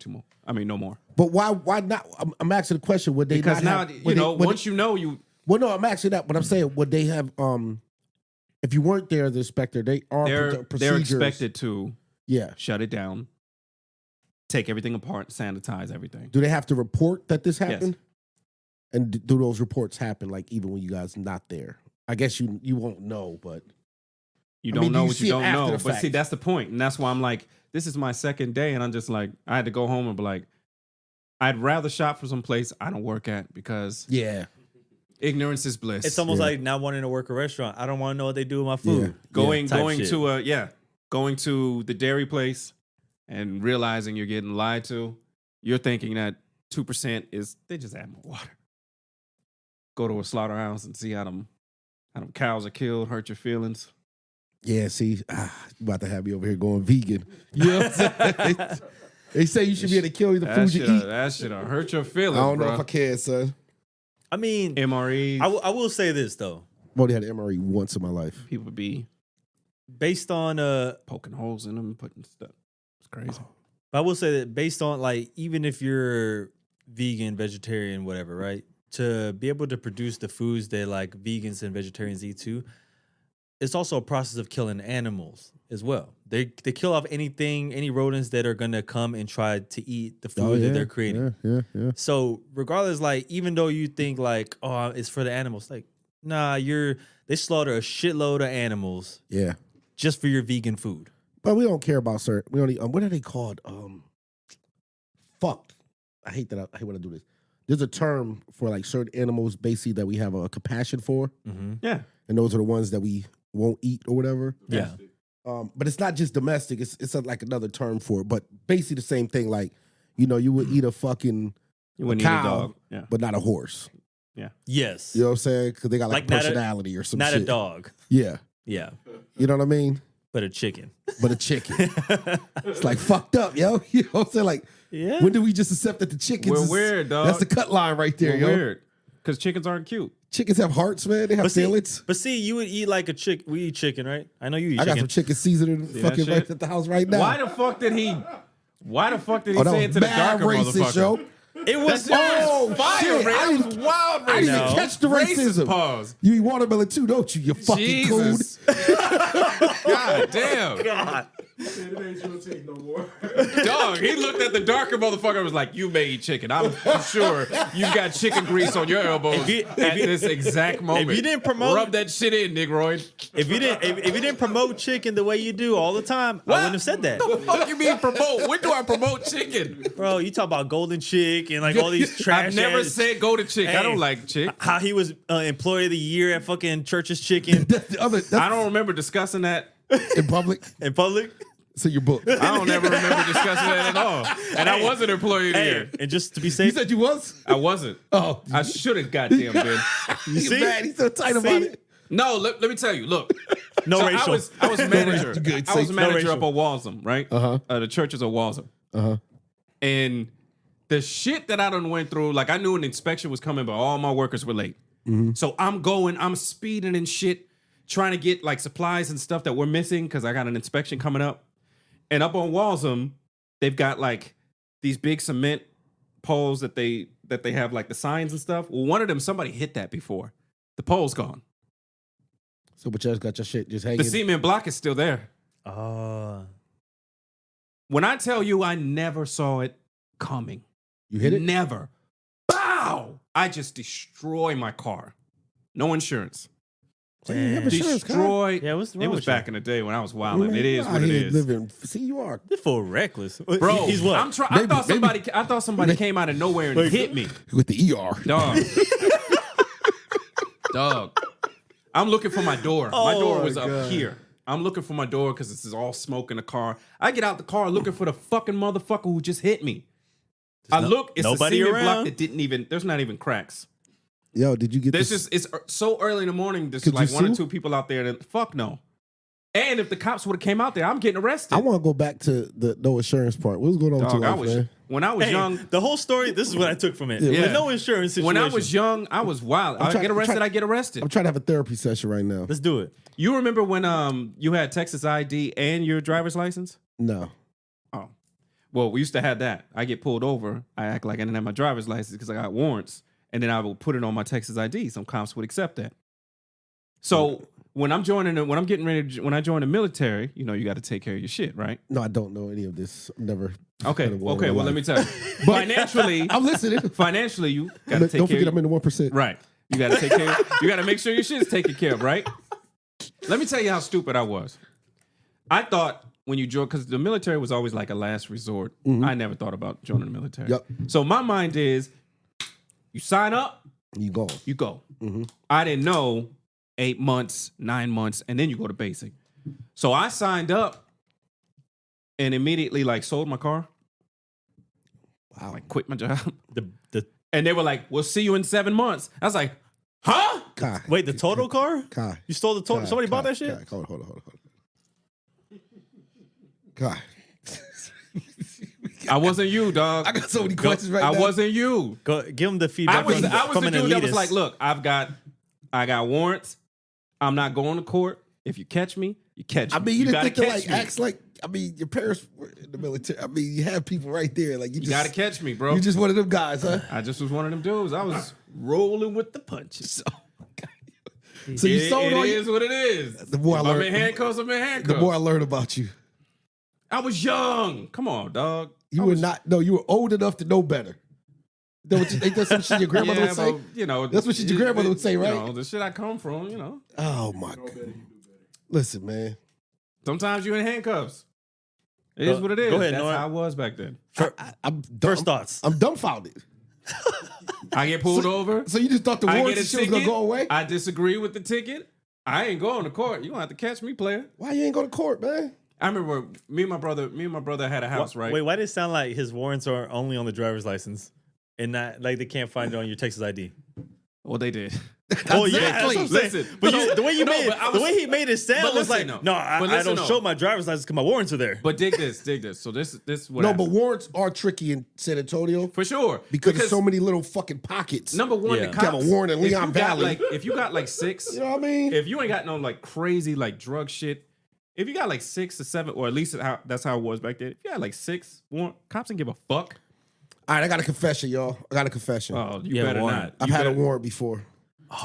no more. But why not? I'm asking the question. Would they Because not now, have, once you know, you... Well, no, I'm asking that. But I'm saying, would they have? If you weren't there as an inspector, they are They're procedures. expected to Yeah. shut it down, take everything apart, sanitize everything. Do they have to report that this happened? And do those reports happen like even when you guys not there? I guess you won't know, but You I don't mean, know do you what see you it don't after know. the But see, fact? that's the point. And that's why I'm like, this is my second day. And I'm just like, I had to go home and be like, I'd rather shop for some place I don't work at because yeah, ignorance is bliss. It's almost like not wanting to work a restaurant. I don't want to know what they do with my food. going Type going to the dairy place and realizing you're getting lied to. You're thinking that 2% is they just add more water. Go to a slaughterhouse and see how them cows are killed, hurt your feelings. yeah. See, you about to have me over here going vegan. You know what I'm saying? They say you should be able to kill the food you eat. That shit'll hurt your feelings. I don't know bro. if I can, son. I mean, MRE. I will say this though. I've only had an MRE once in my life. People would be Based on poking holes in them and putting stuff. It's crazy. I will say that based on like even if you're vegan, vegetarian, whatever, right? To be able to produce the foods that like vegans and vegetarians eat too, it's also a process of killing animals as well. They kill off any rodents that are gonna come and try to eat the food that they're creating. Yeah. So regardless, like even though you think like, oh, it's for the animals, like, nah, they slaughter a shitload of animals Yeah. just for your vegan food. But we don't care about certain. We only what are they called? Fuck. I hate when I do this. There's a term for like certain animals, basically that we have a compassion for, Yeah. and those are the ones that we won't eat or whatever. Yeah. But it's not just domestic. It's like another term for it. But basically the same thing. Like, you know, you would eat a fucking You wouldn't cow, eat a dog. Yeah. but not a horse. Yes. You know what I'm saying? Because they got like Like not a- personality or some Not shit. a dog. Yeah. Yeah. You know what I mean? But a chicken. But a chicken. It's like fucked up, yo. You know what I'm saying? Like, Yeah. when do we just accept that the chickens We're is- weird, dog. That's the cut line right there, We're yo. weird. Because chickens aren't cute. Chickens have hearts, man. They have But see, feelings. you would eat like a chick. We eat chicken, right? I know you eat I got chicken. some chicken seasoning that fucking shit? right at the house right now. Why the fuck did he that say it to the mad darker racist, motherfucker? yo. It was Oh, Fire, shit. man. I That didn't- was wild I didn't even racist. catch the Racist racism. pause. You eat watermelon too, don't you? You fucking coon. Jesus. God damn. God. Dog, he looked at the darker motherfucker and was like, you may eat chicken. I'm sure you've got chicken grease on your elbows at this exact moment. if you didn't promote- Rub that shit in, Negroid. If you didn't promote chicken the way you do all the time, I wouldn't have said that. What the fuck you mean promote? When do I promote chicken? Bro, you talk about golden chick and like all these trash. I've never ass- said go to chick. I Hey. don't like chick. how he was employee of the year at fucking Church's Chicken That's the other. That's I don't remember discussing that. in public. in public. It's in your book. I don't ever remember discussing that at all. And I was an employee of the Hey, year. and just to be You safe, said you was? I wasn't. Oh. I should have goddamn been. He's see? mad. He's so tight about See? it. No, let me tell you. Look, no so racial. I was manager. racial. Good. I was Say- manager no up at Walsham, right? The churches of Walsham. And the shit that I done went through, like I knew an inspection was coming, but all my workers were late. So I'm speeding and shit, trying to get like supplies and stuff that we're missing because I got an inspection coming up. And up on Walsham, they've got like these big cement poles that they have like the signs and stuff. Well, one of them, somebody hit that before. The pole's gone. So, but you just got your shit just hanging. The cement block is still there. When I tell you I never saw it coming. You hit it? Never. Bow! I just destroy my car. No insurance. So you have insurance, Destroy. Yeah, what's wrong It was with you? back in the day when I was wilding. Man, It is you what out it here is. Living. See, you are. This fool reckless. Bro, He's what? I thought somebody came out of nowhere and hit me. With the ER. Dog. Dog. I'm looking for my door. My door was up here. I'm looking for my door because this is all smoke in the car. I get out the car looking for the fucking motherfucker who just hit me. I look, it's a cement block that didn't even, there's not even cracks. Yo, did you get There's this? just, it's so early in the morning, there's Could like you one or sue? two people out there that, fuck no. And if the cops would have came out there, I'm getting arrested. I want to go back to the no insurance part. What was going on with Dog, your life, man? when I was Hey, young, the whole story, this is what I took from it. Yeah. With no insurance situation. when I was young, I was wild. I trying- get I'm arrested, trying- I get arrested. I'm trying to have a therapy session right now. Let's do it. You remember when you had Texas ID and your driver's license? No. Oh. Well, we used to have that. I get pulled over. I act like I didn't have my driver's license because I got warrants. And then I will put it on my Texas ID. Some cops would accept that. So when I join the military, you know, you got to take care of your shit, right? No, I don't know any of this. I've never. Okay. had a war in Okay. my Well, let me life. tell you. Financially, I'm listening. financially, you got to take Don't care forget, of I'm in the 1%. Right. You got to take care. You got to make sure your shit is taken care of, right? Let me tell you how stupid I was. I thought when you join, because the military was always like a last resort. I never thought about joining the military. Yep. So my mind is, you sign up, You go. you go. I didn't know 8 months, 9 months, and then you go to basic. So I signed up and immediately like sold my car. Wow. Like quit my job. The And they were like, we'll see you in 7 months. I was like, huh? Kai. wait, the total car? Kai. You stole the total? Kai, Somebody Kai, bought that shit? Kai, hold on. Kai. I wasn't you, dog. I got so many questions right I now. wasn't you. Go, give him the feedback. I was from the an dude that was elitist. like, look, I got warrants. I'm not going to court. If you catch me, you catch me. I mean, you didn't gotta think to catch like me. act like. I mean, your parents were in the military. I mean, you have people right there. Like you You just gotta catch me, bro. You just one of them guys, huh? I just was one of them dudes. I was rolling with the punches. So you sold it all is what it is. The more I If I'm learn- in handcuffs, I'm in handcuffs. The more I learn about you, I was young. Come on, dog. you were not. No, you were old enough to know better. Ain't that some shit your grandmother would say? but, you know, That's what your grandmother would say, right? You know, the shit I come from, you know. Oh my god! Listen, man. Sometimes you in handcuffs. It is what it is. Go ahead, That's Nora. how I was back then. I'm First thoughts. I'm dumbfounded. I get pulled over. So you just thought the I warrants get a and shit was gonna ticket. go away? I disagree with the ticket. I ain't going to court. You gonna have to catch me, player. Why you ain't go to court, man? I remember me and my brother had a house, right? Wait, why did it sound like his warrants are only on the driver's license and not like they can't find it on your Texas ID? Well, they did. Oh yeah, that's what I'm saying. Listen, But no, the way you no, made but I it, the was- way he made it sound but was listen, like, no. no, I But listen, don't no. show my driver's license because my warrants are there. But dig this. So this what No, happened. but warrants are tricky in San Antonio For sure. because there's so many little fucking pockets. Number one, Yeah. the You cops. got a warrant in if Leon you got, Valley. like, if you got like 6, You know what I mean? if you ain't got no like crazy like drug shit, if you got like 6 or 7, or at least that's how it was back then. If you had like 6 warrant, cops didn't give a fuck. All right, I got a confession, y'all. I got a confession. Oh, you Yeah, better warrant. not. I've You had a better- warrant before.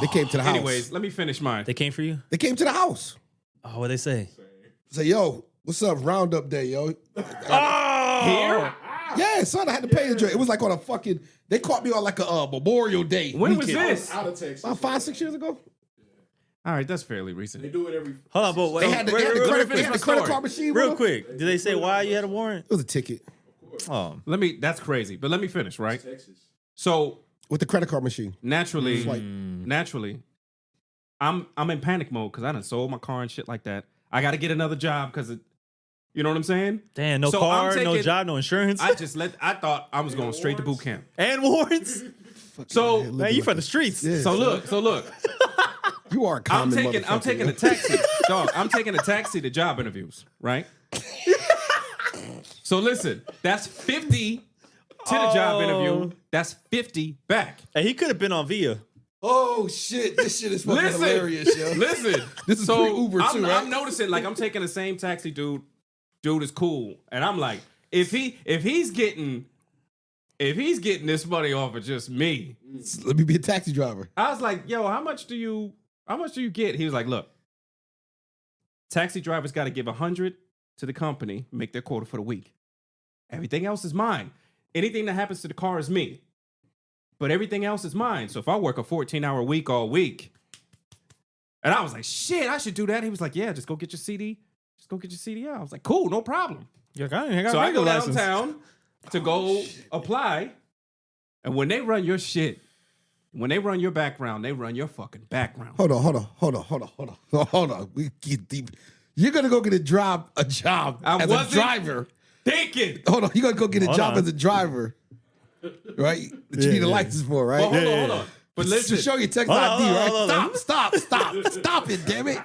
They came to the house. Anyways, let me finish mine. They came for you? They came to the house. Oh, what they say? Say, yo, what's up? Roundup day, yo. Oh, Here? Yeah, son, I had to pay the joint. It was like on a fucking. They caught me on like a Memorial Day. When was weekend. this? Out of Texas. About 5-6 years ago. All right, that's fairly recent. They do it every. Hold on, but wait, They had the, real, they had the real, credit, finish they had my the credit story. card machine. real with them. quick. Did they say why you had a warrant? It was a ticket Oh, That's crazy. But let me finish, right? Texas. So with the credit card machine. naturally, It's like- I'm in panic mode because I done sold my car and shit like that. I got to get another job because you know what I'm saying? damn! No So car, I'm no taking- job, no insurance, I thought I was going straight to boot camp. and warrants. So Man, you from the streets? Yeah, so look, you are a I'm common taking motherfucker, a taxi, dog. I'm taking a taxi to job interviews, right? So listen, that's 50 to the job Oh. interview. That's 50 back. Hey, he could have been on Via. Oh shit! This shit is fucking hilarious, yo. Listen, This is so pre-Uber too, right? I'm noticing, like, I'm taking the same taxi dude. Dude is cool, and I'm like, if he's getting this money off of just me, Let me be a taxi driver. I was like, yo, how much do you get? He was like, look, taxi drivers got to give 100 to the company, make their quota for the week. Everything else is mine. Anything that happens to the car is me. But everything else is mine. So if I work a 14-hour week all week, and I was like, shit, I should do that. He was like, yeah, just go get your CD. Just go get your CDL. I was like, cool, no problem. You're like, I So I go license. downtown to go apply. And when they run your shit, when they run your background, they run your fucking background. Hold on. We get deep. You're gonna go get a job as a driver. Thinking. Hold on, you're gonna go get a job on. as a driver, right? That you need a license for, right? Well, hold on. But listen, To show your text Hold on, ID, hold on, right? hold on. Stop it, damn it!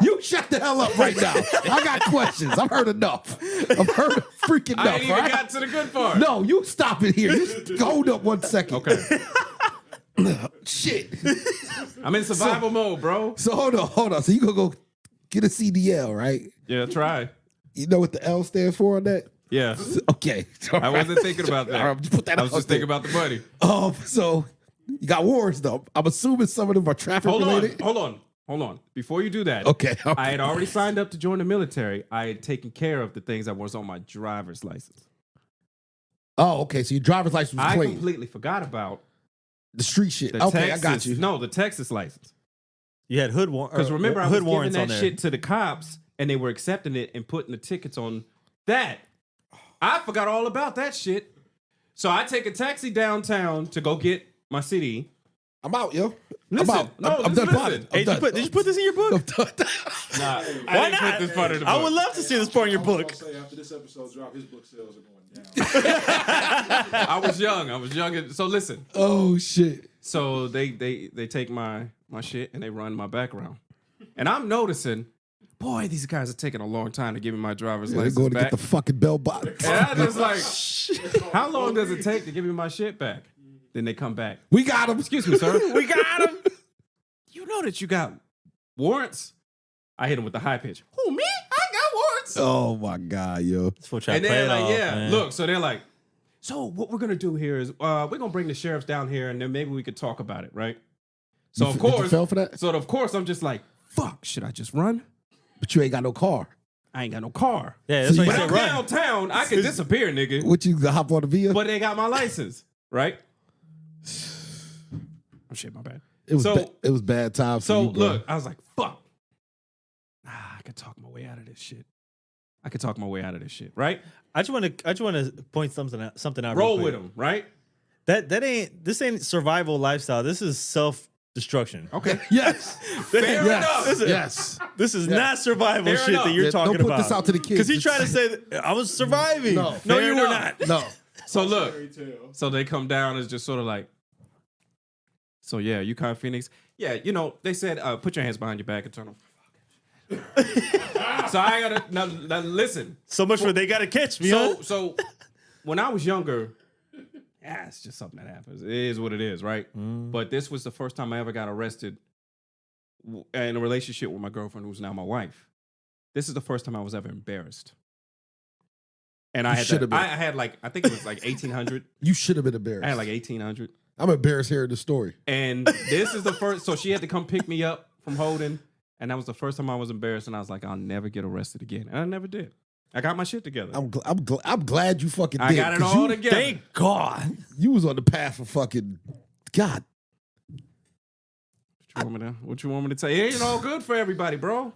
You shut the hell up right now. I got questions. I've heard enough. Freaking enough. I ain't even right? got to the good part. No, you stop it here. You hold up 1 second. Okay. Shit. I'm in survival mode, bro. So hold on. So you gonna go get a CDL, right? Yeah, try. You know what the L stands for on that? Yeah. Okay. I wasn't thinking about that. All right, put that I was out just there. thinking about the money. So you got warrants though. I'm assuming some of them are traffic related. Hold on. Before you do that, Okay. I had already signed up to join the military. I had taken care of the things that was on my driver's license. Oh, okay. So your driver's license was I clean. completely forgot about The street shit. the Okay, Texas, I got you. No, the Texas license. You had hood Because remember, I was hood giving warrants that on there. shit to the cops, and they were accepting it and putting the tickets on that. I forgot all about that shit. So I take a taxi downtown to go get my CD. I'm out, yo. Listen, I'm out. no, I'm done listen. potting. Hey, did you put this in your book? I'm done. Nah, Why I didn't not? put this part of the I book. would love to see this part in your book. Say after this episode drop, his book sales are going down. I was young. So listen. Oh shit. So they take my shit and they run my background. And I'm noticing, boy, these guys are taking a long time to give me my driver's They're license going to back. get the fucking bell bottom. And I just like, how long does it take to give me my shit back? Then they come back. We got him. Excuse me, sir. We got him. You know that you got warrants? I hit him with the high pitch. Who, me? I got warrants. Oh my god, yo. This fool try to And play they're it like, off, yeah, man. look. So they're like, so what we're gonna do here is we're gonna bring the sheriffs down here, and then maybe we could talk about it, right? So of Did you course, fell for that? so of course, I'm just like, fuck. Should I just run? But you ain't got no car. I ain't got no car. Yeah, that's So why you you But said I'm run. downtown. I can disappear, nigga. What you hop on the vehicle? But they got my license, right? Oh shit, my bad. It was so- it was bad time. For So you, bro. look, I was like, fuck. I could talk my way out of this shit. Right? I just want to point something out. Roll real with quick. them, right? This ain't survival lifestyle. This is self-destruction. Okay. Yes. Fair yes. enough. Yes. This is not survival Fair shit enough. that you're Yeah, talking don't put about. this out to the kids. Because he tried to say that I was surviving. No. No, Fair you were enough. not. No. So look, Fairy tale. so they come down as just sort of like, so yeah, you kind of Phoenix. Yeah, you know, they said, put your hands behind your back and turn them. So I gotta now listen. So much for they got to catch me. So when I was younger, it's just something that happens. It is what it is, right? But this was the first time I ever got arrested in a relationship with my girlfriend, who's now my wife. This is the first time I was ever embarrassed. And I You had should have been. I had like, I think it was like 1,800. You should have been embarrassed. I had like 1,800. I'm embarrassed hearing the story. And this is the first, so she had to come pick me up from Holden. And that was the first time I was embarrassed. And I was like, I'll never get arrested again. And I never did. I got my shit together. I'm glad you fucking did. I got it 'cause all you, together. Thank God. You was on the path for fucking God. What you want me to tell you? It ain't all good for everybody, bro.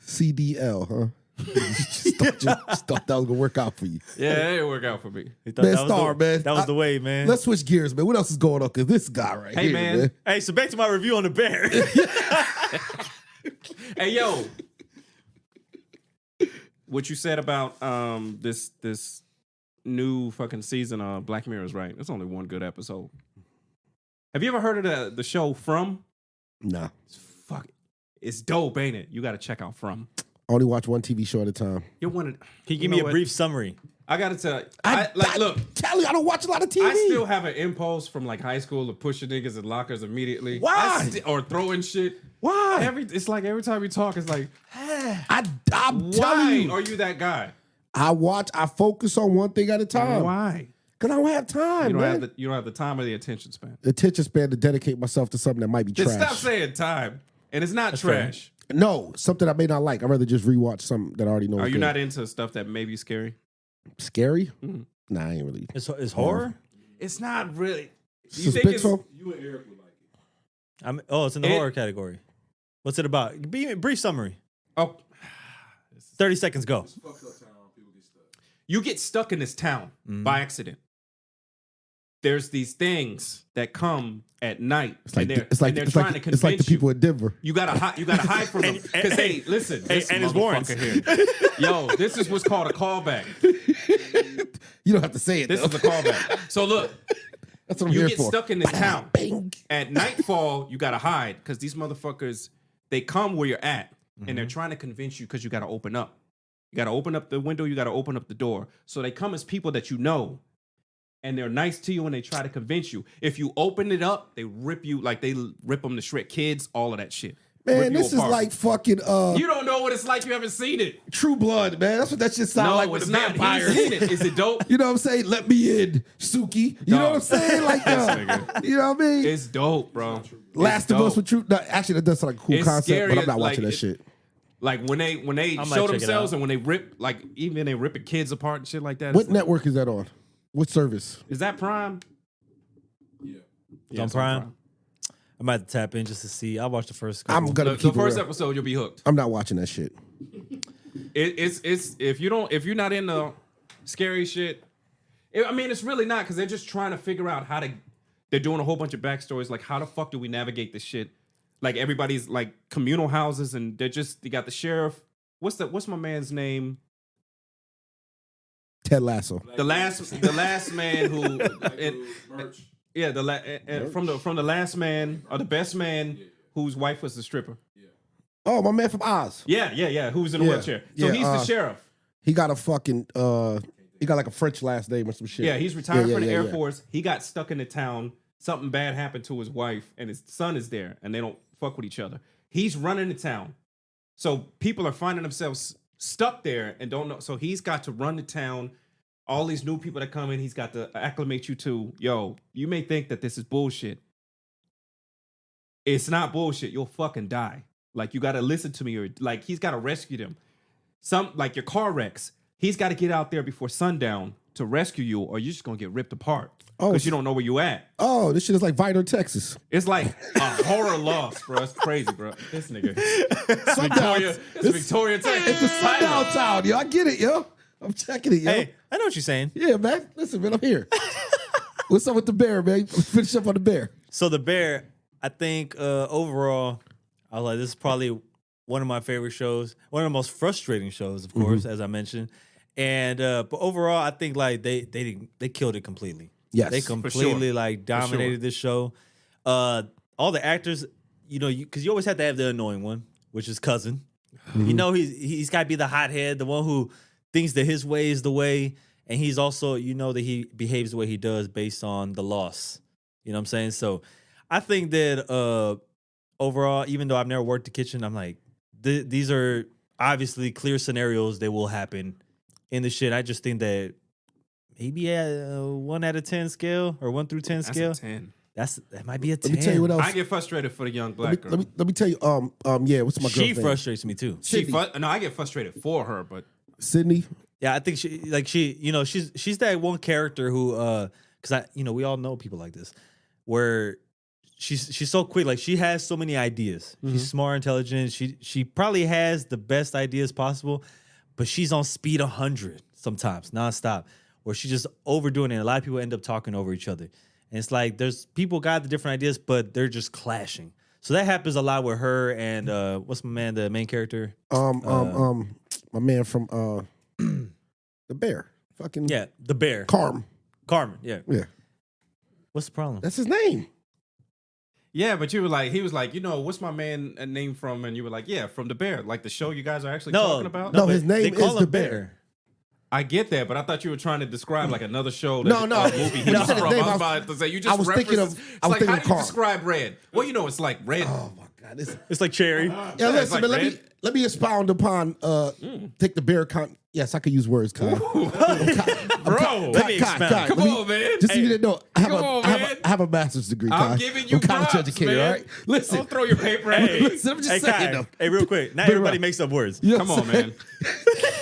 CDL, huh? just thought that was gonna work out for you. Yeah, it didn't work out for me. He thought Man, that was Star, the, man. That was the way, man. Let's switch gears, man. What else is going on? Cause this guy right Hey, here, man. Hey, so back to my review on the Bear. Hey, yo. What you said about this new fucking season of Black Mirror is right. It's only one good episode. Have you ever heard of the show From? Nah. It's dope, ain't it? You got to check out From. I only watch one TV show at a time. You're one of. Can you you give know me a what? brief summary? I gotta tell you, look. Tell you, I don't watch a lot of TV. I still have an impulse from like high school of pushing niggas in lockers immediately. Why? Or throwing shit. Why? It's like every time we talk, it's like, I'm telling why you. are you that guy? I focus on one thing at a time. Why? Because I don't have time, man. You don't have the time or the attention span. The attention span to dedicate myself to something that might be Just trash. stop saying time. And it's not That's trash. No, something I may not like. I'd rather just rewatch something that I already know. Are is you good. not into stuff that may be scary? Scary? Mhm. Nah, I ain't really. It's horror. It's not really. You think it's, Suspenseful? You and Eric would like it. It's in the horror category. What's it about? Brief summary. oh, 30 seconds, go. It's fucked up town. People get stuck. you get stuck in this town by accident. There's these things that come at night, It's like and they're, it's like and they're it's trying like to convince it's like the people in Denver. you gotta hide from them because hey, listen, this and his warrants. motherfucker here. Yo, this is what's called a callback. You don't have to say it. This though. is a callback. So look, That's what I'm you here get for. stuck in this town. Bang. At nightfall, you gotta hide because these motherfuckers, they come where you're at, and they're trying to convince you because you gotta open up. You gotta open up the window. You gotta open up the door. So they come as people that you know, and they're nice to you, and they try to convince you. If you open it up, they rip you like they rip them to shred. Kids, all of that shit. Man, Rip you this is apart. like fucking You don't know what it's like. You haven't seen it. True Blood, man. That's what that shit sound No, like with it's the not. vampires. He's seen it. Is it dope? You know what I'm saying? Let me in, Suki. You know what I'm saying? Like, nigga. you know what I mean? It's dope, bro. Last of Us with True. No, actually, that does sound like a cool It's concept, scary, but I'm not like, watching that shit. Like when they might show check it themselves out. and when they rip, like even they ripping kids apart and shit like that. What it's like, network is that on? What service? is that Prime? Yeah. It's on Prime. I might have to tap in just to see. I'll watch the first couple. I'm gonna The keep it first real. episode, you'll be hooked. I'm not watching that shit. It's if you're not into scary shit. I mean, it's really not because they're just trying to figure out how to. They're doing a whole bunch of backstories, like how the fuck do we navigate this shit? Like everybody's like communal houses, and they got the sheriff. What's my man's name? Ted Lasso. The last man who. Merch. Yeah, from the last man or the best man whose wife was the stripper. Oh, my man from Oz. Yeah. Who's in a Yeah. wheelchair? So Yeah, he's the sheriff. He got a fucking he got like a French last name or some shit. Yeah, he's retired from the Air yeah. Force. He got stuck in the town. Something bad happened to his wife, and his son is there, and they don't fuck with each other. He's running the town, so people are finding themselves stuck there and don't know. So he's got to run the town. All these new people that come in, he's got to acclimate you to. Yo, you may think that this is bullshit. It's not bullshit. You'll fucking die. Like you got to listen to me, or like he's got to rescue them. Some like your car wrecks. He's got to get out there before sundown to rescue you, or you're just gonna get ripped apart because you don't know where you at. Oh, this shit is like Vidor, Texas. It's like a horror lost, bro. It's crazy, bro. This nigga, Sundown. it's Victoria, Texas. It's a sundown town, yo. I get it, yo. I'm checking it, yo. Hey, I know what you're saying. Yeah, man. Listen, man, I'm here. What's up with the bear, man? Let's finish up on the bear. So the Bear, I think overall, I was like, this is probably one of my favorite shows, one of the most frustrating shows, of course, as I mentioned. And but overall, I think like they killed it completely. Yes, They for completely like dominated this show. All the actors, because you always have to have the annoying one, which is Cousin. You know, he's got to be the hothead, the one who thinks that his way is the way, and he's also, that he behaves the way he does based on the loss. You know what I'm saying? So I think that overall, even though I've never worked the kitchen, I'm like, these are obviously clear scenarios that will happen in the shit. I just think that maybe a 1 out of 10 scale or 1 through 10 That's scale. a 10. That might be a 10. Let me tell you what else. I get frustrated for the young black girl. Let me tell you. Yeah. What's my girl's She name? frustrates me too. I get frustrated for her, but Sydney. Yeah, I think she's that one character who because we all know people like this where she's so quick, like she has so many ideas. She's smart, intelligent. She probably has the best ideas possible, but she's on speed 100 sometimes, nonstop, where she's just overdoing it. And a lot of people end up talking over each other. And it's like there's people got the different ideas, but they're just clashing. So that happens a lot with her and what's my man, the main character? My man from the bear. Fucking Yeah, the Bear. Carm. Carmen, yeah. Yeah, What's the problem? that's his name. yeah, but you were like, he was like, what's my man name from? And you were like, yeah, from The Bear, like the show you guys are actually talking about. No, but his name they call is him the Bear. I get that, but I thought you were trying to describe like another show. No, no. Movie he When you was said from. his name, I was I was- about to say you I just was thinking of- references. I was It's like, thinking how of do you Carl. describe red? Well, you know, it's like red. Oh my God, this. It's like cherry. Yeah, it's listen, like but red. let me expound upon take the bear count. Yes, I could use words, Kai. Bro, Let me expound. come on, man. Just so you didn't know, I have, Come on, I have a master's degree, Kai. I'm giving you I'm a college props, educator, man. all right? Listen, Don't throw your paper at Hey, me. listen, I'm just hey, saying, Kai, though. hey, real quick. Not But everybody right. makes up words. You know Come what on, I'm saying? man.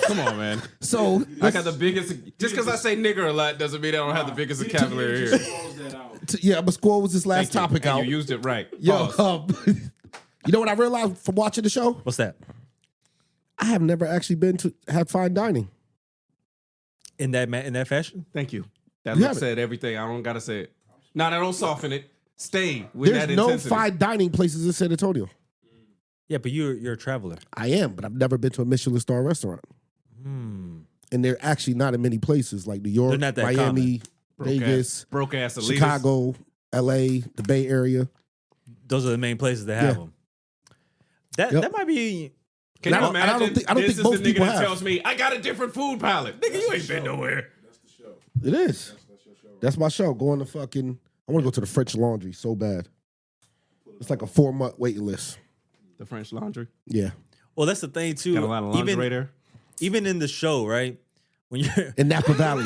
Come on, man. So, I got the biggest. Just because I say nigger a lot doesn't mean I don't have the biggest vocabulary here. Close that out. yeah, I'm going to squoze this last Thank topic you. And out. you used it right. Yo, Pause. you know what I realized from watching the show? What's that? I have never actually been to have fine dining. In that fashion? Thank you. That You look have it. said everything. I don't gotta say it. No, don't soften it. Stay with There's that no intensity. fine dining places in San Antonio. Yeah, but you're a traveler. I am, but I've never been to a Michelin star restaurant. And they're actually not in many places like New York, They're not that Miami, Broke Vegas, broke ass elitist. Chicago, LA, the Bay Area. Those are the main places that have Yeah. them. That Yep. that might be. Can And you I don't imagine? think- I don't this think is most the nigga people that have. tells me I got a different food palette. Nigga, you ain't been nowhere. That's the show. It is. That's your show. That's my show. Going to fucking. I want to go to the French Laundry so bad. It's like a 4-month waiting list. The French Laundry. Yeah, Well, that's the thing too. Got a lot of lingerie even, there. even in the show, right? When you're in Napa Valley.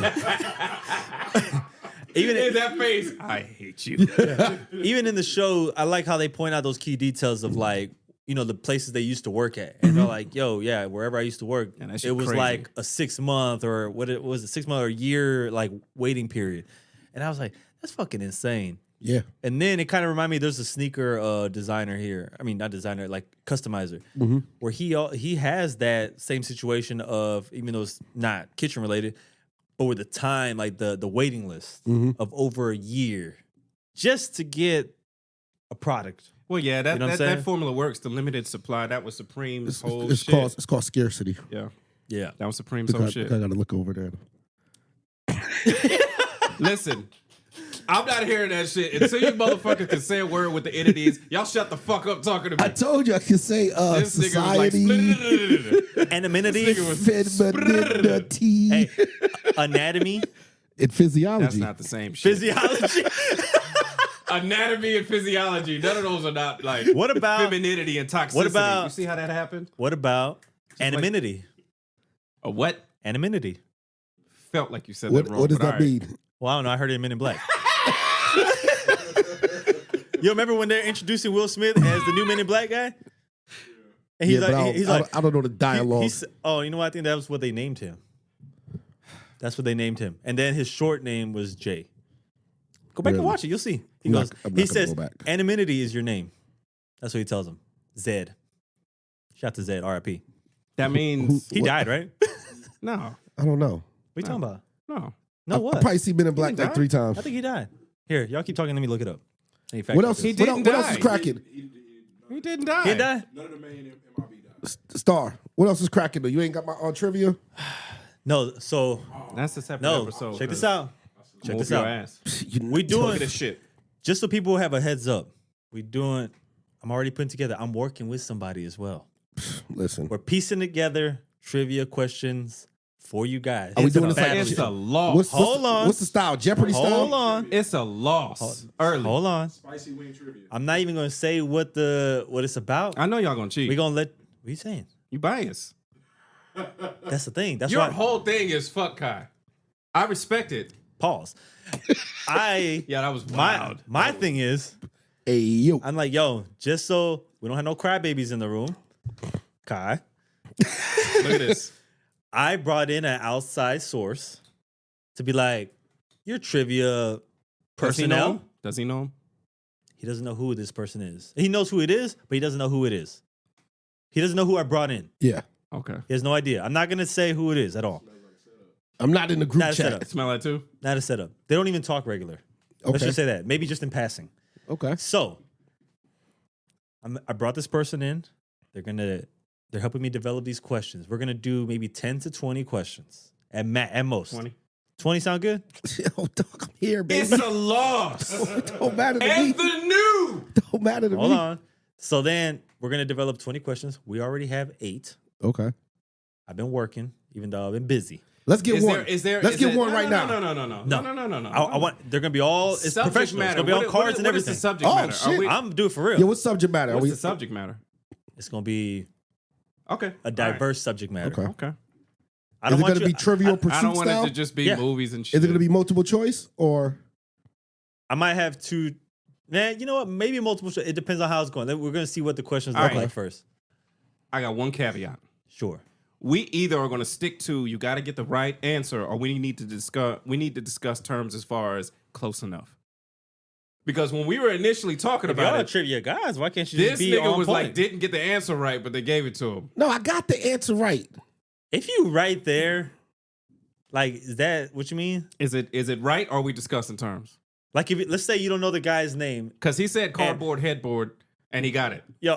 even In that face, I hate you. even in the show, I like how they point out those key details of like, you know, the places they used to work at. And they're like, yo, yeah, wherever I used to work, Yeah, that shit it was crazy. like a 6 month or what it was, a 6 month or a year like waiting period. And I was like, that's fucking insane. Yeah. And then it kind of reminded me, there's a sneaker designer here. I mean, not designer, like customizer, where he has that same situation of, even though it's not kitchen related, but with the time, like the waiting list of over a year just to get a product. Well, yeah, that, You know what I'm that saying? formula works. The limited supply. That was Supreme's whole It's shit. called scarcity. Yeah, Yeah. that was Supreme's whole I shit. gotta look over there. Listen, I'm not hearing that shit until you motherfuckers can say a word with the entities. Y'all shut the fuck up talking to I me. told you I could say This nigga society, was like, Anonymity, femininity, hey, anatomy, and physiology. that's not the same shit. physiology. Anatomy and physiology. None of those are not like What about- femininity and toxicity. what about- you see how that happened? What about anonymity? A what? Anonymity. Felt like you said What, that wrong. what does but that all right. mean? Well, I don't know. I heard it in Men in Black. You remember when they're introducing Will Smith as the new Men in Black guy? And he's Yeah, but like, he's like, I don't know the dialogue. oh, you know what? I think that was what they named him. That's what they named him. And then his short name was Jay. Go back and Really? watch it. You'll see. He I'm not- goes. I'm not He gonna says, go back. "Anonymity is your name." That's what he tells him. Zed. Shout out to Zed. R.I.P. That means He What? died, right? what no, I don't know. are you talking about? no. No, I what? probably see Men in Black didn't like die? 3 times. I think he died. Here, y'all keep talking. Let me look it up. Let me fact What check else? this. He What, didn't what else is die. cracking? He didn't die. He didn't die? None of the main MIB died. Star. What else is cracking though? You ain't got my trivia. No, so That's a separate no. episode. Check this out. Check Whoop this your out. ass. We doing Look at this shit. just so people have a heads up. We doing. I'm already putting together. I'm working with somebody as well. Listen, We're piecing together trivia questions for you guys. Are we It's doing a this like- battle. It's a loss. what's the style? Jeopardy style. Hold on. It's a loss. Early. Hold on. Spicy wing trivia. I'm not even gonna say what it's about. I know y'all gonna cheat. We gonna let. What are you saying? You biased. That's the thing. That's Your why. whole thing is fuck Kai. I respect it. Pause. I Yeah, that was my wild. my thing is Hey yo, I'm like, yo, just so we don't have no crybabies in the room, Kai. Look at this. I brought in an outside source to be like, your trivia Does he know personnel. him? Does he know him? He doesn't know who this person is. He knows who it is, but he doesn't know who it is. He doesn't know who I brought in. yeah. Okay. He has no idea. I'm not gonna say who it is at all. I'm not in the group Not a chat. setup. Smell that too? Not a setup. They don't even talk regular. Let's Okay. just say that. Maybe just in passing. Okay. So, I brought this person in. They're helping me develop these questions. We're gonna do maybe 10 to 20 questions at most. 20. 20 sound good? Yo, dog, I'm here, baby. It's a loss. Don't matter to me. And the new. Don't matter to Hold me. on. So then we're gonna develop 20 questions. We already have 8. Okay. I've been working, even though I've been busy. Let's get one. Let's get one right now. No. I want. They're gonna be all. It's Subject professional. matter. It's gonna be on cards and What is everything. the subject Oh, matter? shit. I'm doing it for real. Yeah, what's subject matter? What's the subject matter? It's gonna be Okay. a diverse subject matter. Okay. Okay. I Is don't it want going to be Trivial Pursuit I don't want style? it to just be Yeah. movies and shit. Is it going to be multiple choice or? I might have two. Man, you know what? Maybe multiple. It depends on how it's going. We're gonna see what the questions All look right. like first. I got one caveat. Sure. We either are going to stick to you got to get the right answer, or we need to discuss terms as far as close enough. Because when we were initially talking If y'all about are it, trivia guys, why can't you this just be nigga on was point? like didn't get the answer right, but they gave it to him. No, I got the answer right. If you right there, like, is that what you mean? Is it right, or are we discussing terms? Like, let's say you don't know the guy's name. Because he said cardboard headboard, and he got it. Yo,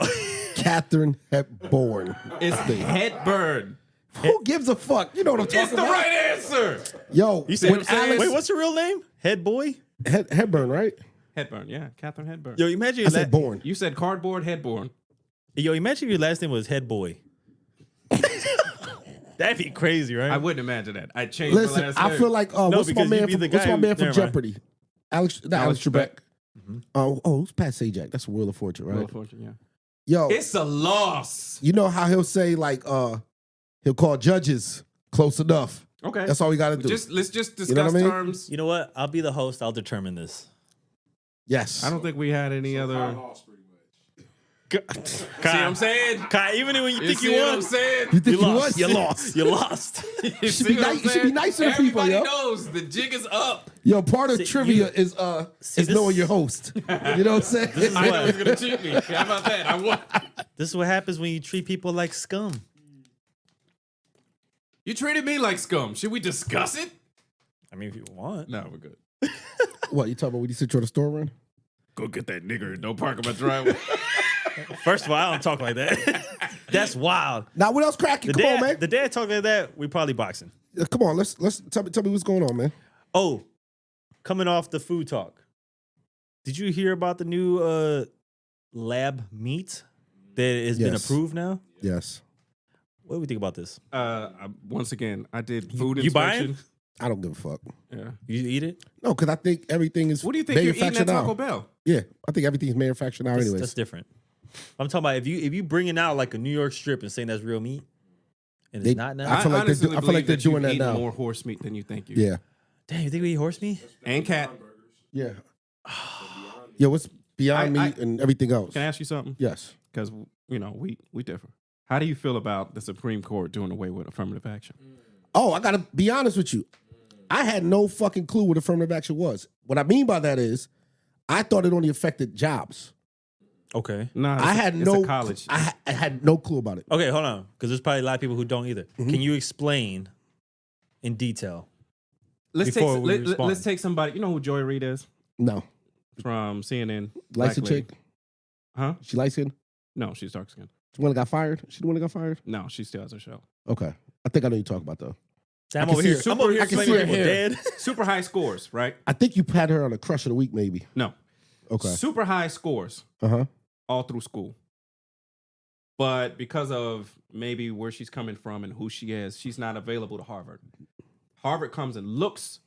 Catherine Hepburn. It's headburn. Who gives a fuck? You know what I'm talking It's the about. right answer. Yo, you said when Alex, wait, what's your real name? Head boy. Hepburn, right? Headburn, yeah, Catherine Headburn. Yo, imagine I your said born. You said cardboard headboard. Yo, imagine your last name was Head Boy. That'd be crazy, right? I wouldn't imagine that. I'd change my Listen, last I name. feel like what's my because man you'd be from the what's guy my who- man from never mind. Jeopardy? Alex Trebek. Who's Pat Sajak? That's Wheel of Fortune, right? Wheel of Fortune, yeah. Yo, It's a loss. you know how he'll say like he'll call judges close enough. Okay. That's all we got to do. Let's just discuss You know what I mean? terms. You know what? I'll be the host. I'll determine this. Yes. I don't think we had any other. lost pretty much. See what I'm saying? Kai, even when you think see you what won, I'm saying? You think you you lost. what? You lost. You lost. You should see be what I'm nice- you should be saying? nicer to people, Everybody yo. knows the jig is up. Yo, part of See, trivia you- is this- knowing your host. You know what I'm saying? is I what- know he's gonna cheat me. How about that? I won. This is what happens when you treat people like scum. You treated me like scum. Should we discuss it? I mean, if you want. No, we're good. What you talking about when you sit you on the store run? Go get that nigger and don't park on my driveway. First of all, I don't talk like that. That's wild. Now what else cracking? The Come day, on, man. the day I talk like that, we probably boxing. Come on, let's tell me what's going on, man. Oh, coming off the food talk. Did you hear about the new lab meat that has been Yes. approved now? Yes. What do we think about this? Once again, I did food You buying? inspection. I don't give a fuck. Yeah. You eat it? No, because I think everything is What do you think you're eating at manufactured Taco now. Bell? Yeah, I think everything's manufactured now That's, anyways. that's different. I'm talking about if you bringing out like a New York strip and saying that's real meat, and it's They- not now. I feel like honestly I feel like believe they're that you've doing that eaten now. more horse meat than you think you. Yeah. Damn, you think we eat horse meat? And cat. Yeah. Yeah, what's Beyond I- Meat and everything else? Can I ask you something? Yes. Because we differ. How do you feel about the Supreme Court doing away with affirmative action? Oh, I gotta be honest with you. I had no fucking clue what affirmative action was. What I mean by that is, I thought it only affected jobs. Okay. No, I had it's no a college. I had no clue about it. Okay, hold on, because there's probably a lot of people who don't either. Can you explain in detail? let's before we take respond. let's take somebody. You know who Joy Reid is No. from CNN? Black Light-skinned lady. chick? Huh? She light skinned? No, she's dark skinned. She the one that got fired? She the one that got fired? No, she still has her show. Okay. I think I know you talk about though. I'm can over see here. her- I'm over here I can see explaining her people hair. dead. Super high scores, right? I think you had her on a crush of the week, maybe. No, Okay. super high scores Uh-huh. all through school. But because of maybe where she's coming from and who she is, she's not available to Harvard. Harvard comes and looks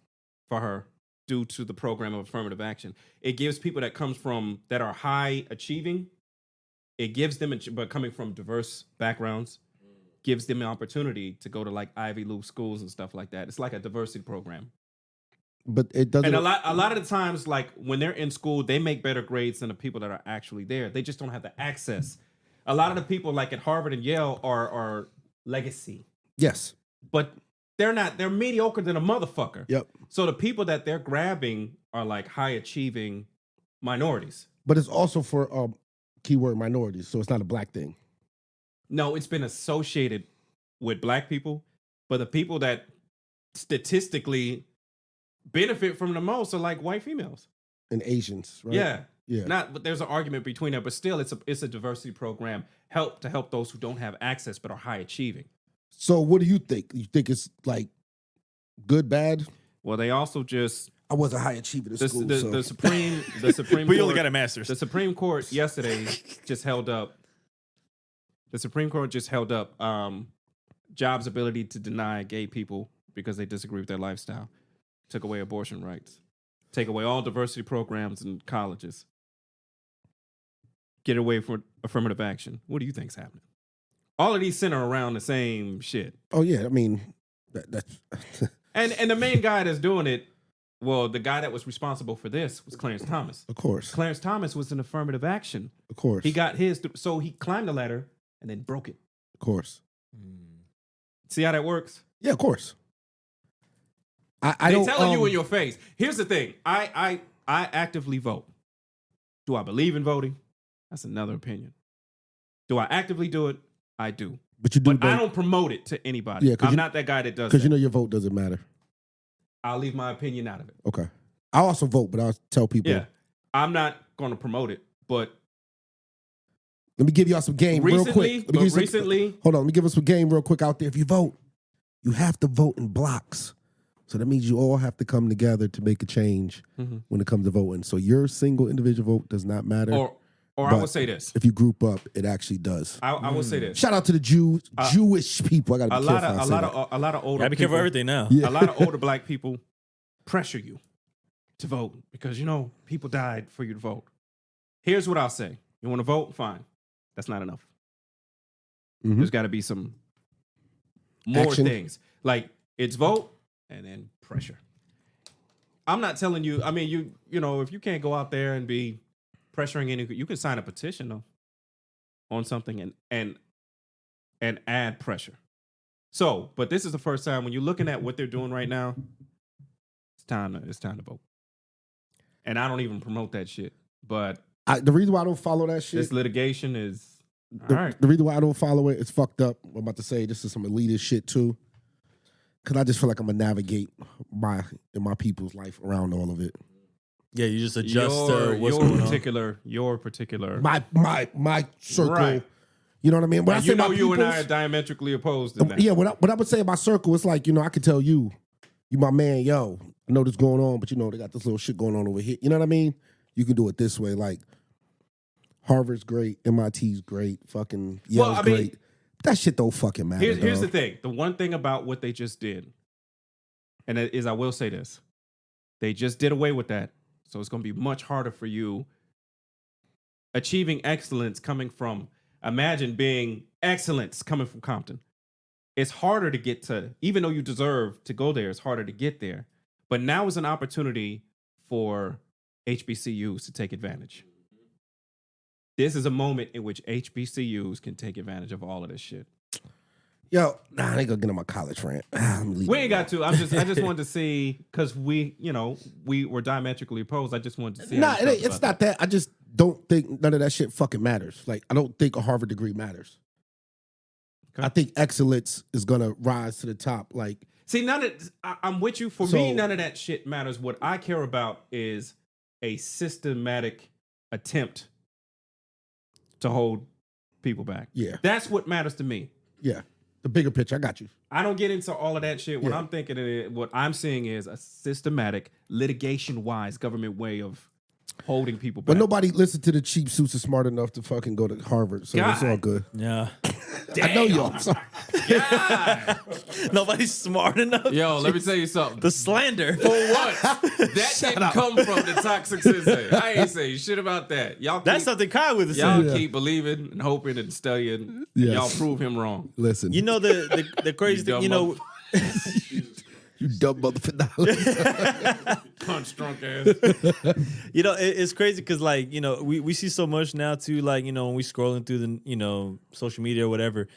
for her due to the program of affirmative action. It gives people that are high achieving, it gives them, but coming from diverse backgrounds, gives them an opportunity to go to like Ivy League schools and stuff like that. It's like a diversity program. But it doesn't And a lot of the times, like when they're in school, they make better grades than the people that are actually there. They just don't have the access. A lot of the people like at Harvard and Yale are legacy, Yes. but they're not. They're mediocre than a motherfucker. Yep. So the people that they're grabbing are like high achieving minorities. But it's also for keyword minorities, so it's not a black thing. No, it's been associated with black people, but the people that statistically benefit from the most are like white females. And Asians, right? Yeah. Yeah. Not, but there's an argument between that, but still, it's a diversity program to help those who don't have access but are high achieving. So what do you think? You think it's like good, bad? Well, they also just I wasn't high achieving in school. so. the Supreme We only Court, got a master's. the Supreme Court yesterday just held up. The Supreme Court just held up Jobs' ability to deny gay people because they disagree with their lifestyle. Took away abortion rights. Take away all diversity programs in colleges. Get away from affirmative action. What do you think's happening? All of these center around the same shit. Oh yeah, I mean that's And the main guy that's doing it, well, the guy that was responsible for this was Clarence Thomas. of course, Clarence Thomas was an affirmative action. of course, He got his, so he climbed the ladder and then broke it. of course. See how that works? Yeah, of course. I They don't telling you in your face. Here's the thing. I actively vote. Do I believe in voting? That's another opinion. Do I actively do it? I do. but you do, But I don't promote it to anybody. Yeah, 'cause I'm not that guy that does because that. you know your vote doesn't matter. I'll leave my opinion out of it. Okay, I also vote, but I'll tell people. Yeah. I'm not going to promote it, but Let me give y'all some game real quick. Let me give you some- recently, hold on. Let me give us some game real quick out there. If you vote, you have to vote in blocks. So that means you all have to come together to make a change when it comes to voting. So your single individual vote does not matter. or I But will say this. if you group up, it actually does. I will say this. Shout out to the Jewish people. I got to A be lot careful. of a lot of older Gotta be careful people, of everything now. Yeah. a lot of older black people pressure you to vote because people died for you to vote. Here's what I'll say: you want to vote? Fine. That's not enough. Mhm. There's got to be some more Action. things. Like it's vote and then pressure. I'm not telling you. I mean, you know, if you can't go out there and be pressuring any, you can sign a petition though on something and add pressure. So, but this is the first time when you're looking at what they're doing right now. It's time to vote. And I don't even promote that shit. But The reason why I don't follow that shit, this litigation is all right. the reason why I don't follow it, it's fucked up. I'm about to say this is some elitist shit too. Because I just feel like I'm going to navigate my people's life around all of it. Yeah, you just adjust what's going on. Your particular My circle. Right. You know what I mean? When I And say you know my you and I are people's- diametrically opposed in that. Yeah, what I would say about circle, it's like, I could tell you my man, yo, I know this going on, but they got this little shit going on over here. You know what I mean? You can do it this way. Like, Harvard's great, MIT's great, fucking Yale's great. That shit don't fucking matter. Here's the dog. thing. The one thing about what they just did, and it is I will say this, they just did away with that. So it's going to be much harder for you achieving excellence coming from, imagine being excellence coming from Compton. It's harder to get to, even though you deserve to go there, it's harder to get there. But now is an opportunity for HBCUs to take advantage. This is a moment in which HBCUs can take advantage of all of this shit. Yo, I ain't gonna get on my college rant. Let me leave We it ain't alone. got to. I just wanted to see, because we were diametrically opposed. I just wanted to see. Nah, how you felt it's about not that. I just don't think none of that shit fucking matters. Like, I don't think a Harvard degree matters. Okay. I think excellence is gonna rise to the top. Like, See, I'm with you. For So- me, none of that shit matters. What I care about is a systematic attempt to hold people back. yeah, That's what matters to me. yeah. The bigger picture, I got you. I don't get into all of that shit. What Yeah. I'm thinking, what I'm seeing is a systematic, litigation-wise government way of holding people back. But nobody listened to the cheap suits is smart enough to fucking go to Harvard, so it's all God. good. Yeah. I know you. I'm sorry. Nobody's smart enough. Yo, let me tell you something. The slander. For once, that didn't come from the toxic sensei. I ain't saying shit about that. That's something Kyle would have Y'all said. Yeah. keep believing and hoping and studying. Yes. Y'all prove him wrong. Listen, You know the crazy You thing. dumb you dumb motherfucker. Punch drunk ass. It's crazy because we see so much now too. When we scrolling through the social media or whatever,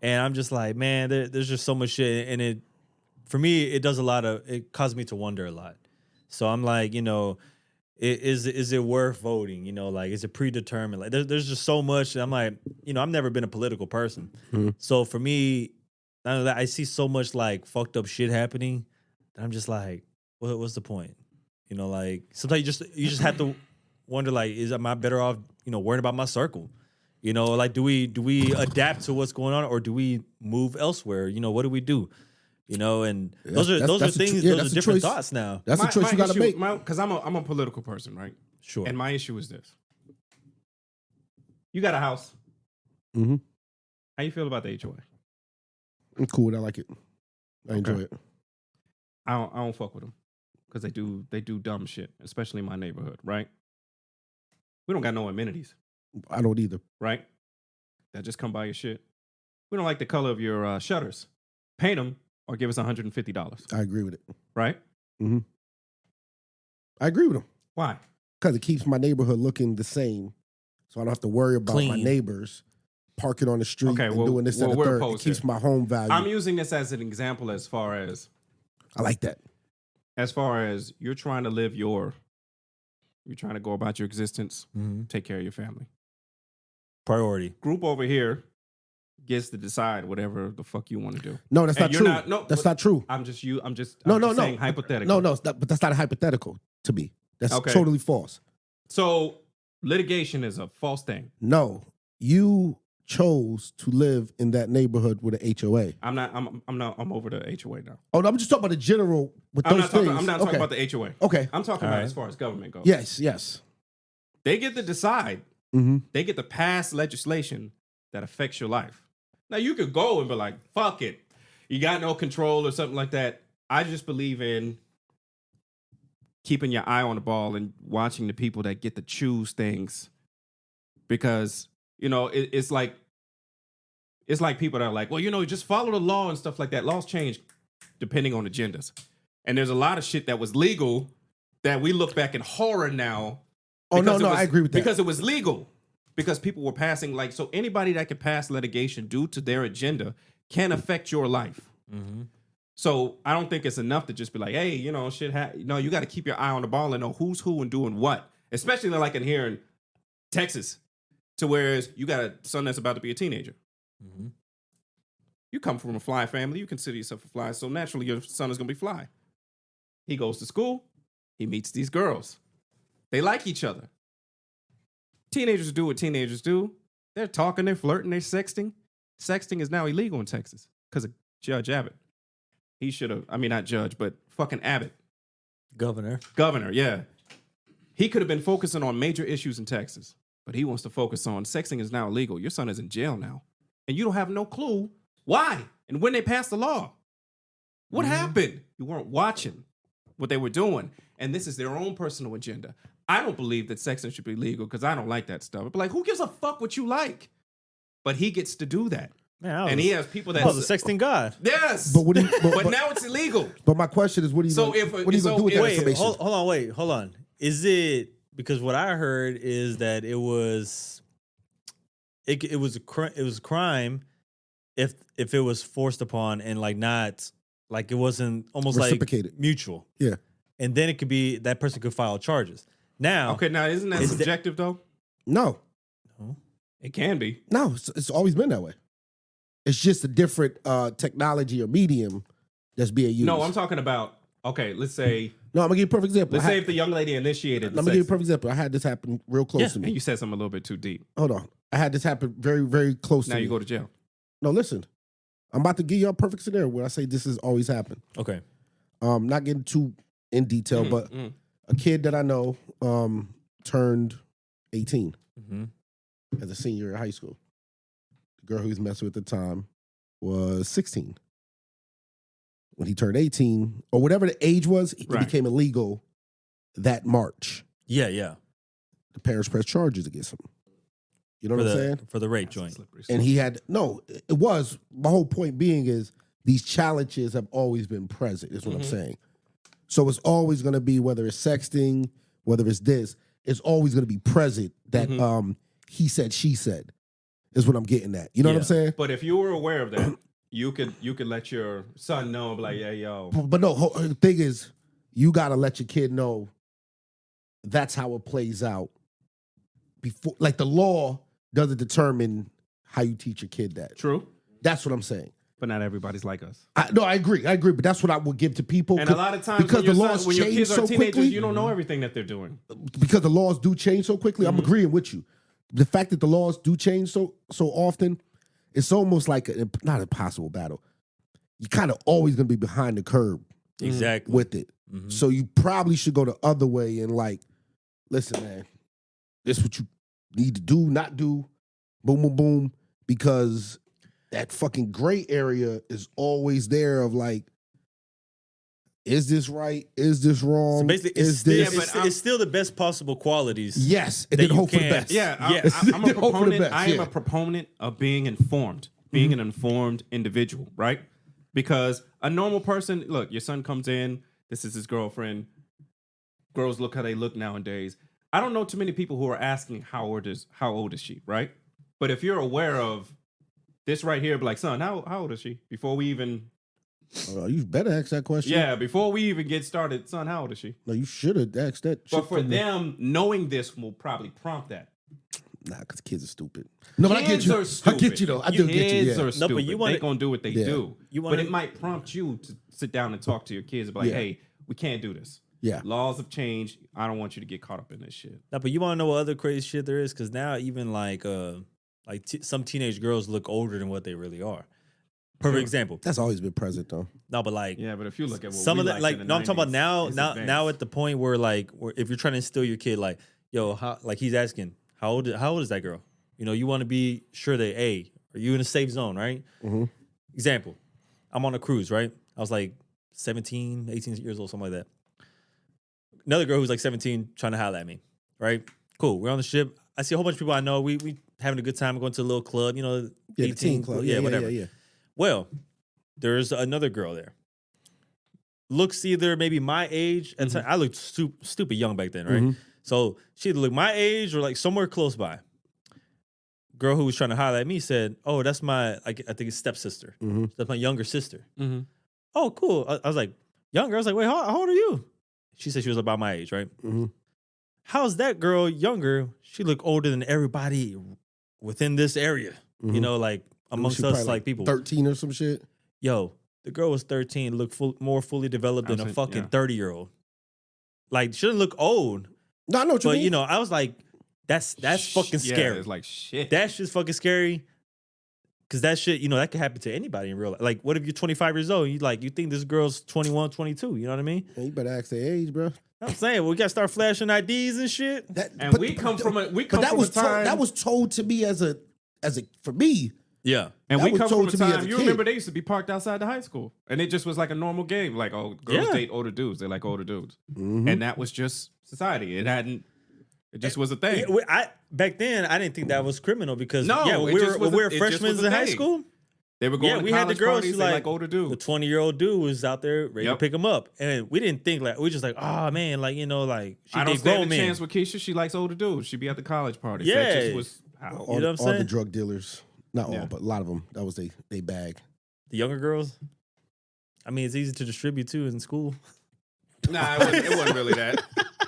and I'm just like, man, there's just so much shit, and it for me it does it causes me to wonder a lot. So I'm like, is it worth voting? Is it predetermined? Like there's just so much. And I'm like, I've never been a political person, so for me, I see so much fucked up shit happening that I'm just like, what's the point? Sometimes you just have to wonder, am I better off, worrying about my circle? Do we adapt to what's going on, or do we move elsewhere? What do we do? And those are that's a things, yeah, those that's are a different choice. thoughts now. That's a choice you got to make. Because I'm a political person, right? Sure. And my issue is this: you got a house. Mm-hmm. How you feel about the HOA? I'm cool. I like it. I enjoy it. I don't fuck with them because they do dumb shit, especially in my neighborhood, right? We don't got no amenities, I don't either. right? That just come by your shit. We don't like the color of your shutters. Paint them or give us $150, I agree with it. right? I agree with him Why? because it keeps my neighborhood looking the same, so I don't have to worry about my Clean. neighbors parking on the street Okay, and well- doing this and well, the we're third. It opposed keeps here. my home value. I'm using this as an example as far as I like that. you're trying to live you're trying to go about your existence, take care of your family. Priority. Group over here gets to decide whatever the fuck you want to do. No, that's And not you're true. not- no, that's but- not true. I'm just No. saying hypothetical. No, it's not, but that's not a hypothetical to me. That's Okay. totally false. So litigation is a false thing. No, you chose to live in that neighborhood with an HOA. I'm over the HOA now. Oh, no, I'm just talking about the general with I'm those not talking. things. I'm not talking Okay. about the HOA. Okay. I'm talking All about right. as far as government goes. Yes. They get to decide. Mm-hmm. They get to pass legislation that affects your life. Now you could go and be like, "Fuck it, you got no control" or something like that. I just believe in keeping your eye on the ball and watching the people that get to choose things, because it's like people that are like, well, just follow the law and stuff like that. Laws change depending on agendas, and there's a lot of shit that was legal that we look back in horror now. Oh, because no, it was- I agree with that. because it was legal. Because people were passing so anybody that could pass litigation due to their agenda can affect your life. So I don't think it's enough to just be like, hey, shit. No, you got to keep your eye on the ball and know who's who and doing what. Especially like in here in Texas, to whereas you got a son that's about to be a teenager. You come from a fly family, you consider yourself a fly, so naturally your son is gonna be fly. He goes to school, he meets these girls, they like each other. Teenagers do what teenagers do. They're talking, they're flirting, they're sexting. Sexting is now illegal in Texas because of Judge Abbott. He should have, not judge, but fucking Abbott. Governor, yeah. He could have been focusing on major issues in Texas, but he wants to focus on sexting is now illegal. Your son is in jail now. And you don't have no clue why and when they passed the law. What happened? You weren't watching what they were doing. And this is their own personal agenda. I don't believe that sexting should be legal because I don't like that stuff. But like, who gives a fuck what you like? But he gets to do that. Man, And he has people that... I was a sexting god. Yes. But what do you, but now it's illegal. But my question is, what are you So going if- to do with so that if- Wait, information? hold on. Is it because what I heard is that it was a crime if it was forced upon and not it wasn't almost like Reciprocated. mutual. Yeah. And then it could be that person could file charges. Now, Okay, now isn't that Is that- subjective though? No, It can be. it's always been that way. It's just a different technology or medium that's being used. No, I'm talking about, okay, let's say No, I'm going to give you a perfect example. if the young lady initiated I'm the going to give you a sex, perfect example. I had this happen real close to and me. you said something a little bit too deep. Hold on. I had this happen very, very close Now to me. you go to jail. No, listen. I'm about to give you a perfect scenario where I say this has always happened. okay. Not getting too in detail, but a kid that I know turned 18 as a senior in high school. The girl he was messing with at the time was 16. When he turned 18, or whatever the age was, it Right. became illegal that March. Yeah. The parents pressed charges against him. You know For what I'm saying? the rape joint. Slippery And slope. he had, no, it was, my whole point being is these challenges have always been present, is what I'm saying. So it's always going to be, whether it's sexting, whether it's this, it's always going to be present that he said, she said, is what I'm getting at. You know what I'm Yeah. saying? But if you were aware of that, you could let your son know, and be like, yeah, yo. But no, the thing is, you got to let your kid know that's how it plays out. Before, like, the law doesn't determine how you teach your kid that. True. That's what I'm saying. But not everybody's like us. No, I agree, but that's what I would give to people. And a lot of times because when the your, laws when your change kids are so teenagers, quickly, you don't know everything that they're doing. because the laws do change so quickly. I'm agreeing with you. The fact that the laws do change so often, it's almost like not an impossible battle. You're kind of always going to be behind the curve Exactly. with it. So you probably should go the other way and listen, man, this is what you need to do, not do, boom, boom, boom, because that fucking gray area is always there of is this right? Is this wrong? So basically, is this? it's still the best possible qualities. Yes, and that then hope for the can- best. Yeah, Yes. I'm a Hope for the proponent. best, I am yeah. a proponent of being informed, being an informed individual, right? Because a normal person, look, your son comes in, this is his girlfriend. Girls look how they look nowadays. I don't know too many people who are asking how old is she, right? But if you're aware of this right here, be like, son, how old is she? Before we even You better ask that question. Yeah, before we even get started, son, how old is she? No, you should have asked that. But shit for from them, knowing this will probably prompt that. Nah, because kids are stupid. No, but I get Kids you. are stupid. I get you, though. I do get you, Kids yeah. are stupid. but you wanna- They're going to do what they Yeah. do. You But wanna- it might prompt you to sit down and talk to your kids about, like, Yeah. hey, we can't do this. Yeah. Laws have changed. I don't want you to get caught up in this shit. No, but you want to know what other crazy shit there is? Because now even some teenage girls look older than what they really are. Perfect example. That's always been present, though. No, but like Yeah, but if you look at what some we of that, liked like in the no, I'm talking about 90s, now it's now advanced. at the point where if you're trying to instill your kid, like, yo, how, like he's asking, how old is that girl? You know, you want to be sure that are you in a safe zone, right? Mm-hmm. Example, I'm on a cruise, right? I was like 17, 18 years old, something like that. Another girl who's like 17 trying to holler at me, right? Cool. We're on the ship. I see a whole bunch of people I know. We having a good time. We're going to a little club, you know, Yeah, 18 the teen club. Yeah, whatever. Yeah. Well, there's another girl there. Looks either maybe my age. At the time, I looked stupid young back then, right? Mhm. So she either looked my age or like somewhere close by. Girl who was trying to holler at me said, "Oh, that's my, I think it's stepsister. Mhm. That's my younger sister." Mm-hmm. Oh, cool. I was like, younger? I was like, wait, how old are you? She said she was about my age, right? Mhm. How's that girl younger? She looked older than everybody within this area. You Mhm. know, like amongst She us, probably like people. 13 or some shit. Yo, the girl was 13, looked more fully developed than a fucking 30-year-old. Like, she didn't look old, No, I know what you but mean. you know, I was like, that's fucking Yeah, scary. it's like shit. That shit's fucking scary. Cause that shit, you know, that could happen to anybody in real life. Like, what if you're 25 years old? You think this girl's 21, 22? You know what I mean? Man, you better ask their age, bro. I'm saying, we gotta start flashing IDs and shit. And we come from a time. that was told to me as a for me. Yeah. And that we was come told from a to me as time. a You kid. remember they used to be parked outside the high school, and it just was like a normal game. Like, oh, girls Yeah. date older dudes. They like older dudes, Mhm. and that was just society. It just was a thing. Back then, I didn't think that was criminal because No, when it we just were was a- it just freshmen was a in high thing. school. They were going Yeah, to we had the college girls parties. who They like like older the dudes. 20-year-old dude was out there ready to Yep. pick him up, and we didn't think like we just like, oh man, like, you know, like she I don't did stand grown a men. chance with Keisha. She likes older dudes. She be at the college parties. Yeah. That just was how. You know what I'm All the saying? drug dealers, not Yeah. all, but a lot of them. That was they bag. The younger girls. I mean, it's easy to distribute too in school. Nah, it wasn't really that.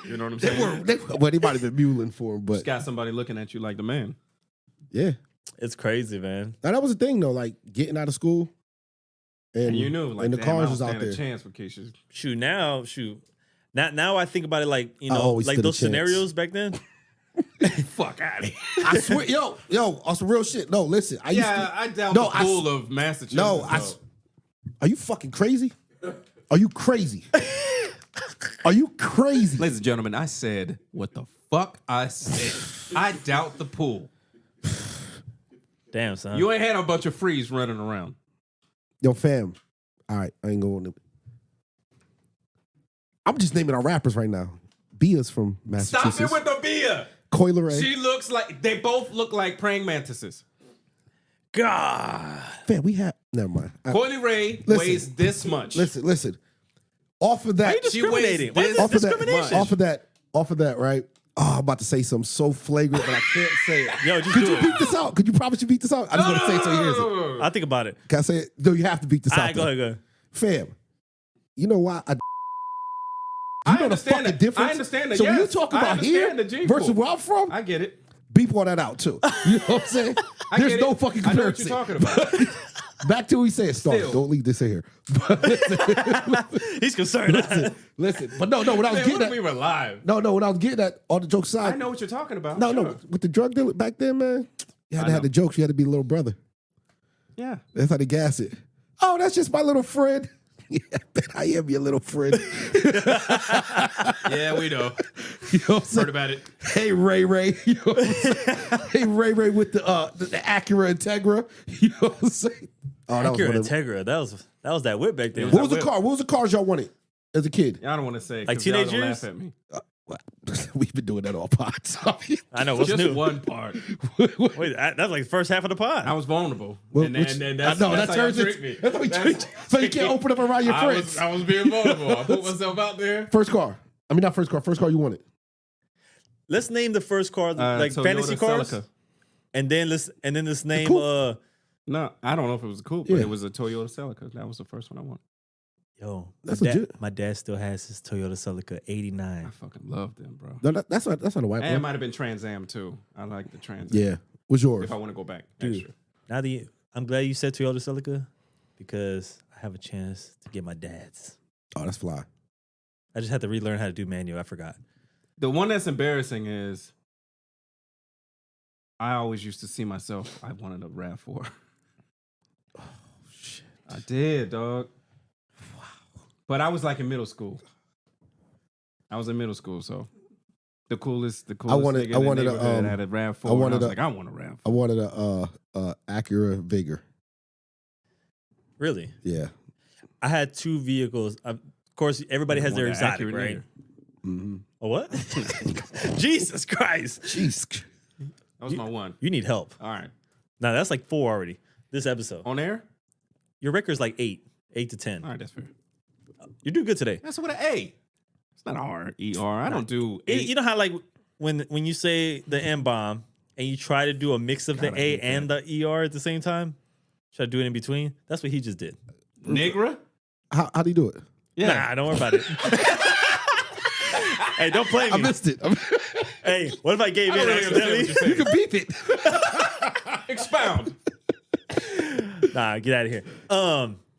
You know what I'm saying? They might have been muling for him, but Just got somebody looking at you like the man. yeah. It's crazy, man. Now that was the thing though, like getting out of school, And you knew, like, and the damn, cars I was don't out stand a there. chance with Keisha. Now I think about it like, you I know, always like stood a those chance. scenarios back then. Fuck out of here. I swear, yo, on some real shit. No, listen, I used Yeah, to. I doubt No, the I pool of Massachusetts. No, though. are you fucking crazy? Are you crazy? Are you crazy? Ladies and gentlemen, I said what the fuck I said. I doubt the pool. Damn, son. You ain't had a bunch of frees running around. Yo, fam. All right, I ain't going to. I'm just naming our rappers right now. Bia's from Massachusetts. Stop it with the beer. Coiler Ray. She looks like, they both look like praying mantises. God. Fam, we have. Never mind. Coily Ray Listen. weighs this much. Listen. Off of that, She weighs Why is this it off of that, discrimination? off of that, right? Oh, I'm about to say something so flagrant, but I can't say it. Yo, just Could do you it. beat this out? Could you promise you beat this out? I just want to say it so he hears it. I'll think about it. Can I say it? No, you have to beat this All out. right, go though. ahead. Fam, you know why? I You know the understand fucking that. difference? I understand that. So when you yes. talk I about here understand the gene versus pool. where I'm from, I get it. beep all that out too. You know what I'm saying? I There's get no it. fucking I know what comparison. you're talking about. Back to what he said, Star. Still. Don't leave this in here. He's concerned. Listen. But no, what I was Man, getting what if at. we were live? No, what I was getting at, all the jokes aside. I know what you're talking about. No, Sure. with the drug dealer back then, man, you had I to have know. the jokes. You had to be a little brother. Yeah. That's how they gas it. Oh, that's just my little friend. Yeah, I bet I am your little friend. Yeah, we know. You know what I'm saying? Heard about it. Hey, Ray. You know what I'm saying? Hey, Ray with the Acura Integra. You know what I'm saying? Oh, that was Acura one of- Integra. That was that whip back then. What was the car? What was the cars y'all wanted? as a kid? Y'all don't want to say it Like 'cause y'all teenage gonna years? laugh at me. We've been doing that all pods. I know what's Just new. one part. Wait, that's like the first half of the pod. I was vulnerable. Well, and which- then I that's, know, that's that how you turns treat it- me. that's how you treat you. So you can't open up around your friends. I was being vulnerable. I put myself out there. First car. I mean, not first car. First car you wanted. Let's name the first car like Toyota fantasy cars, Celica. and then let's name coupe? No, I don't know if it was a coupe, but Yeah. it was a Toyota Celica. That was the first one I wanted. That's legit. my dad still has his Toyota Celica I '89. fucking love them, bro. No, that's not a white And it one. might have been Trans Am too. I like the Trans Am. Yeah. What's yours? If I want to go back, Dude. extra. Now I'm glad you said Toyota Celica because I have a chance to get my dad's. Oh, that's fly. I just had to relearn how to do manual. I forgot. The one that's embarrassing is I always used to see myself. I wanted a RAV4. Oh shit. I did, dog. Wow. But I was like in middle school. I was in middle school, so the coolest wanted- nigga I in wanted the a, neighborhood had a RAV4. I wanted and I was a- like, I want a RAV4. I wanted a Acura Vigor. Really? Yeah. I had two vehicles. Of course, everybody has their Want that exotic, Acura right? nigga. Mm-hmm. A what? Jesus Christ! Jeez. That was my one. You need help. All right. No, that's like 4 already. This episode. On air? Your record's like 8 to 10. All right, that's fair. You do good today. That's with an A. It's not R-E-R. I don't do A. You know how like when you say the M bomb and you try to do a mix of God, I the A hate and the ER at the same time? Try to do it in between? That's what he just did. Nigra? How do you do it? Nah, don't worry about it. Hey, don't play me. I missed it. Hey, what if I gave in I don't really understand accidentally? what you're You can beep it. Expound. Nah, get out of here.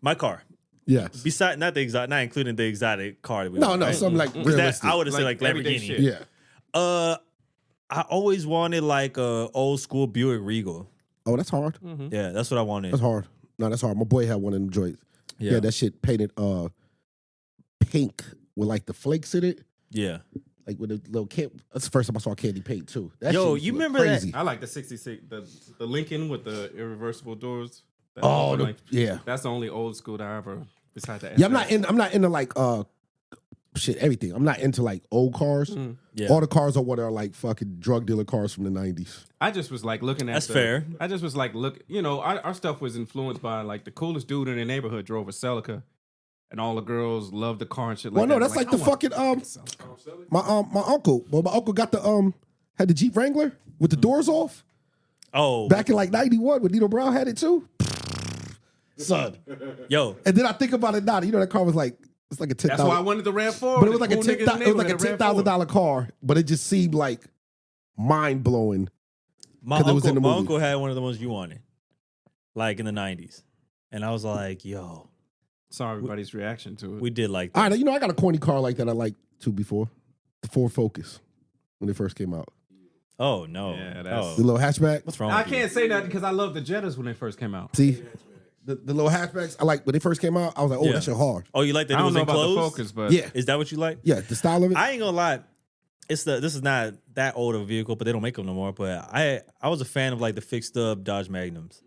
My car. Yes. Besides, not including the exotic car that we No, want, no, right? something like 'Cause realistic. I would have said Like like everyday Lamborghini. shit. Yeah. I always wanted like a old school Buick Regal. Oh, that's hard. Yeah, that's what I wanted. That's hard. No, that's hard. My boy had one of them joints. Yeah, that shit painted pink with like the flakes in it. Yeah. Like with a little can. That's the first time I saw candy paint too. That Yo, shit you look remember that- crazy. I like the 66, the Lincoln with the irreversible doors. That Oh, one, yeah. That's the only old school that I ever, besides that. Yeah, I'm not into like shit, everything. I'm not into like old cars. Yeah. All the cars are what are like fucking drug dealer cars from the 90s. I just was like looking at That's fair. I just was like, our stuff was influenced by like the coolest dude in the neighborhood drove a Celica, and all the girls loved the car and shit like Well, that. no, that's like I the want fucking a Celica. my uncle. Well, my uncle got the had the Jeep Wrangler with the doors off Oh, back in like 91 when Nino Brown had it too. Son. yo, And then I think about it now. You know that car was like it's like a $10,000. That's why I wanted the RAV4. But it was like The a cool niggas in the neighborhood had RAV4. $10,000 car. But it just seemed like mind blowing. my 'Cause it was in the movie. uncle had one of the ones you wanted, like in the 90s. And I was like, yo, Saw everybody's reaction to it. we did like All that. right, you know I got a corny car like that I liked too before. The Ford Focus when it first came out. Oh, no. Yeah, that's- The little hatchback. What's wrong I with you? can't say that because I love the Jettas when they first came out. See? The little hatchbacks, I like when they first came out, I was like, oh, Yeah. that shit hard. Oh, you like that I it was don't know about the enclosed? Focus, but Yeah. Is that what you like? Yeah, the style of it. I ain't gonna lie. This is not that old of a vehicle, but they don't make them no more. But I was a fan of like the fixed up Dodge Magnums.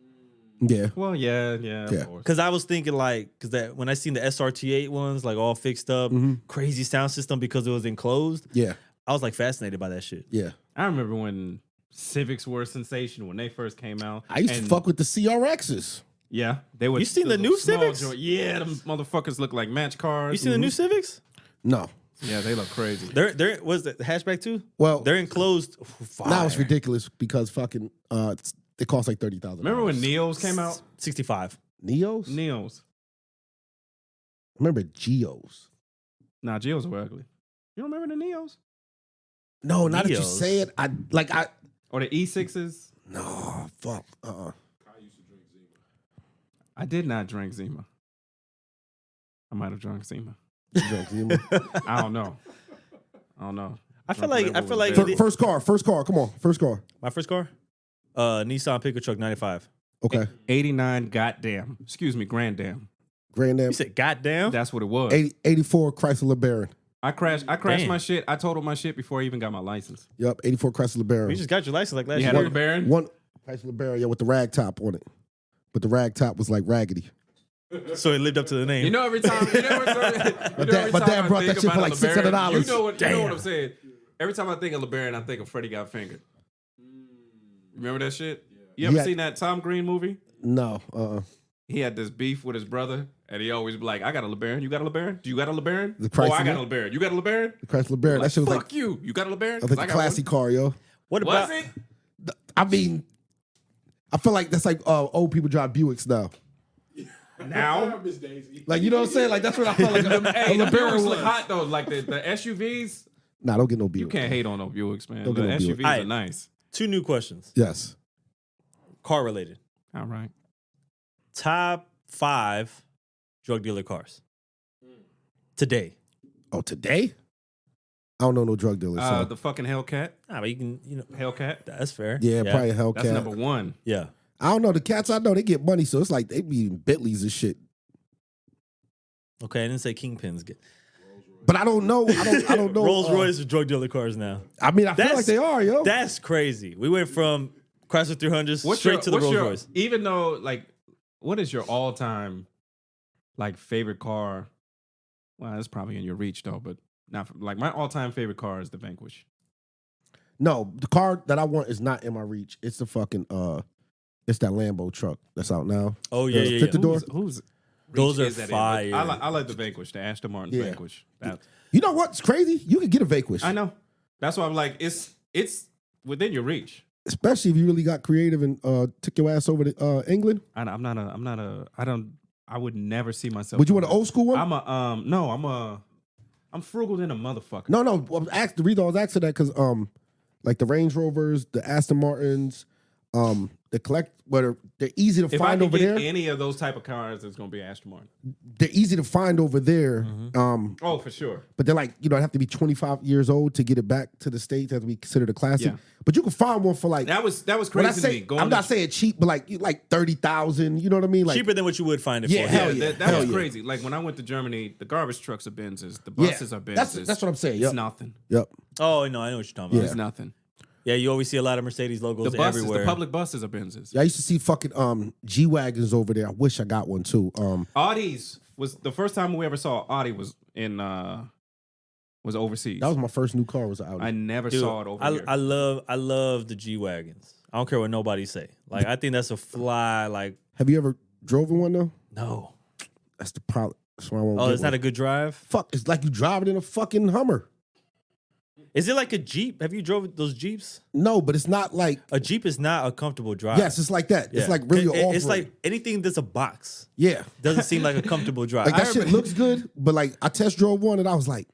yeah. well, yeah, Yeah. of course. Cause I was thinking like, cause that when I seen the SRT8 ones, like all fixed up, crazy sound system because it was enclosed. Yeah. I was like fascinated by that shit. Yeah. I remember when Civics were a sensation when they first came out. I used to And fuck with the CRXs. Yeah, they were. You seen the little new small Civics? Yeah, them motherfuckers look like match cars. You seen the new Civics? No. Yeah, they look crazy. There was the hatchback too. Well, They're enclosed. Fire. now it's ridiculous because fucking it costs like $30,000. Remember when Neos came out? 65. Neos? Neos. Remember Geos? Nah, Geos were ugly. You don't remember the Neos? No, now that you Neos? say it, I Or the E6s? no fuck. I did not drink Zima. I might have drunk Zima. Drunk Zima. I don't know. I feel Drunk like whatever was the- bad. First car. Come on, first car. my first car, Nissan pickup truck 95. Okay, 89 goddamn. Excuse me, Grand-Dam. Grand Am. You said goddamn. That's what it was. 84 Chrysler Baron. I crashed Damn. my shit. I totaled my shit before I even got my license. Yep, 84 Chrysler Baron. You just got your license like last You year. had a Baron? One Chrysler Baron, yeah, with the rag top on it. But the rag top was like raggedy. So it lived up to the name. You know, every time, my dad brought that shit for like $600. You know what I'm saying? Every time I think of LeBaron, I think of Freddie Got Fingered. Remember that shit? You ever seen that Tom Green movie? No. He had this beef with his brother, and he always be like, I got a LeBaron. You got a LeBaron? Do you got a LeBaron? I got a LeBaron. You got a LeBaron? The Chrysler LeBaron. That shit was fuck you. You got a LeBaron? That was like a classy car, yo. What about Was it? I mean, I feel like that's like old people drive Buicks now. Now? Miss Daisy. Like, you know what I'm saying? Like, that's what I felt like Hey, the LeBaron Buicks was. look hot, though. Like the SUVs. Nah, don't get no Buick. You can't hate on no Buicks, man. Don't The get no Buick. SUVs are nice. 2 new questions? Yes. Car related. All right. Top 5 drug dealer cars today. Oh, today? I don't know no drug dealers. So. The fucking Hellcat. But you can, Hellcat. that's fair. Yeah, probably a Hellcat. That's number 1. Yeah. I don't know. The cats I know, they get money, so it's like they be in Bentleys and shit. Okay, I didn't say Kingpins. But I don't know. I don't know. Rolls Royce are drug dealer cars now. I mean, I feel like they are, yo. That's crazy. We went from Chrysler 300s straight to the Rolls Royce. Even though, like, what is your all-time, like, favorite car? Well, it's probably in your reach, though, but not like my all-time favorite car is the Vanquish. No, the car that I want is not in my reach. It's the fucking it's that Lambo truck that's out now. Oh yeah, yeah, Fit the door. Who's Those reach are is that in? fire. I like the Vanquish, the Aston Martin Yeah. Vanquish. You know what's crazy? You could get a Vanquish. I know. That's why I'm like, it's within your reach. Especially if you really got creative and took your ass over to England. I would never see myself. Would you want an old school one? I'm frugal than a motherfucker. No. The reason I was asking that because like the Range Rovers, the Aston Martins, they're easy to If I find can over get there. any of those type of cars, it's gonna be Aston Martin. They're easy to find over there. Oh, for sure. But they're like, I have to be 25 years old to get it back to the States. Have to be considered a classic. Yeah. But you can find one for like That was when I crazy to me. say I'm not saying cheap, but like 30,000. You know what I mean? Like Cheaper than what you would find it Yeah, for. hell here. yeah. That was yeah. crazy. Like when I went to Germany, the garbage trucks are Benzes, the buses are Benzes. That's what I'm saying. It's Yep. nothing. Yep. Oh no, I know what you're talking about. It's nothing. Yeah, you always see a lot of Mercedes logos The buses, everywhere. the public buses are Benzes. Yeah, I used to see fucking G wagons over there. I wish I got one too. Audis was the first time we ever saw Audi was in was overseas. That was my first new car. Was an Audi. I never Dude, saw it over here. I love the G wagons. I don't care what nobody say. Like I think that's a fly. Like Have you ever driven one though? no. That's the problem. That's why I won't. Oh, get it's one. not a good drive. Fuck. It's like you driving in a fucking Hummer. Is it like a Jeep? Have you drove those Jeeps? No, but it's not like. A Jeep is not a comfortable drive. Yes, it's like that. Yeah. It's like really off. It's like anything that's a box. yeah. Doesn't seem like a comfortable drive. Like that shit looks good, but like I test drove one and I was like,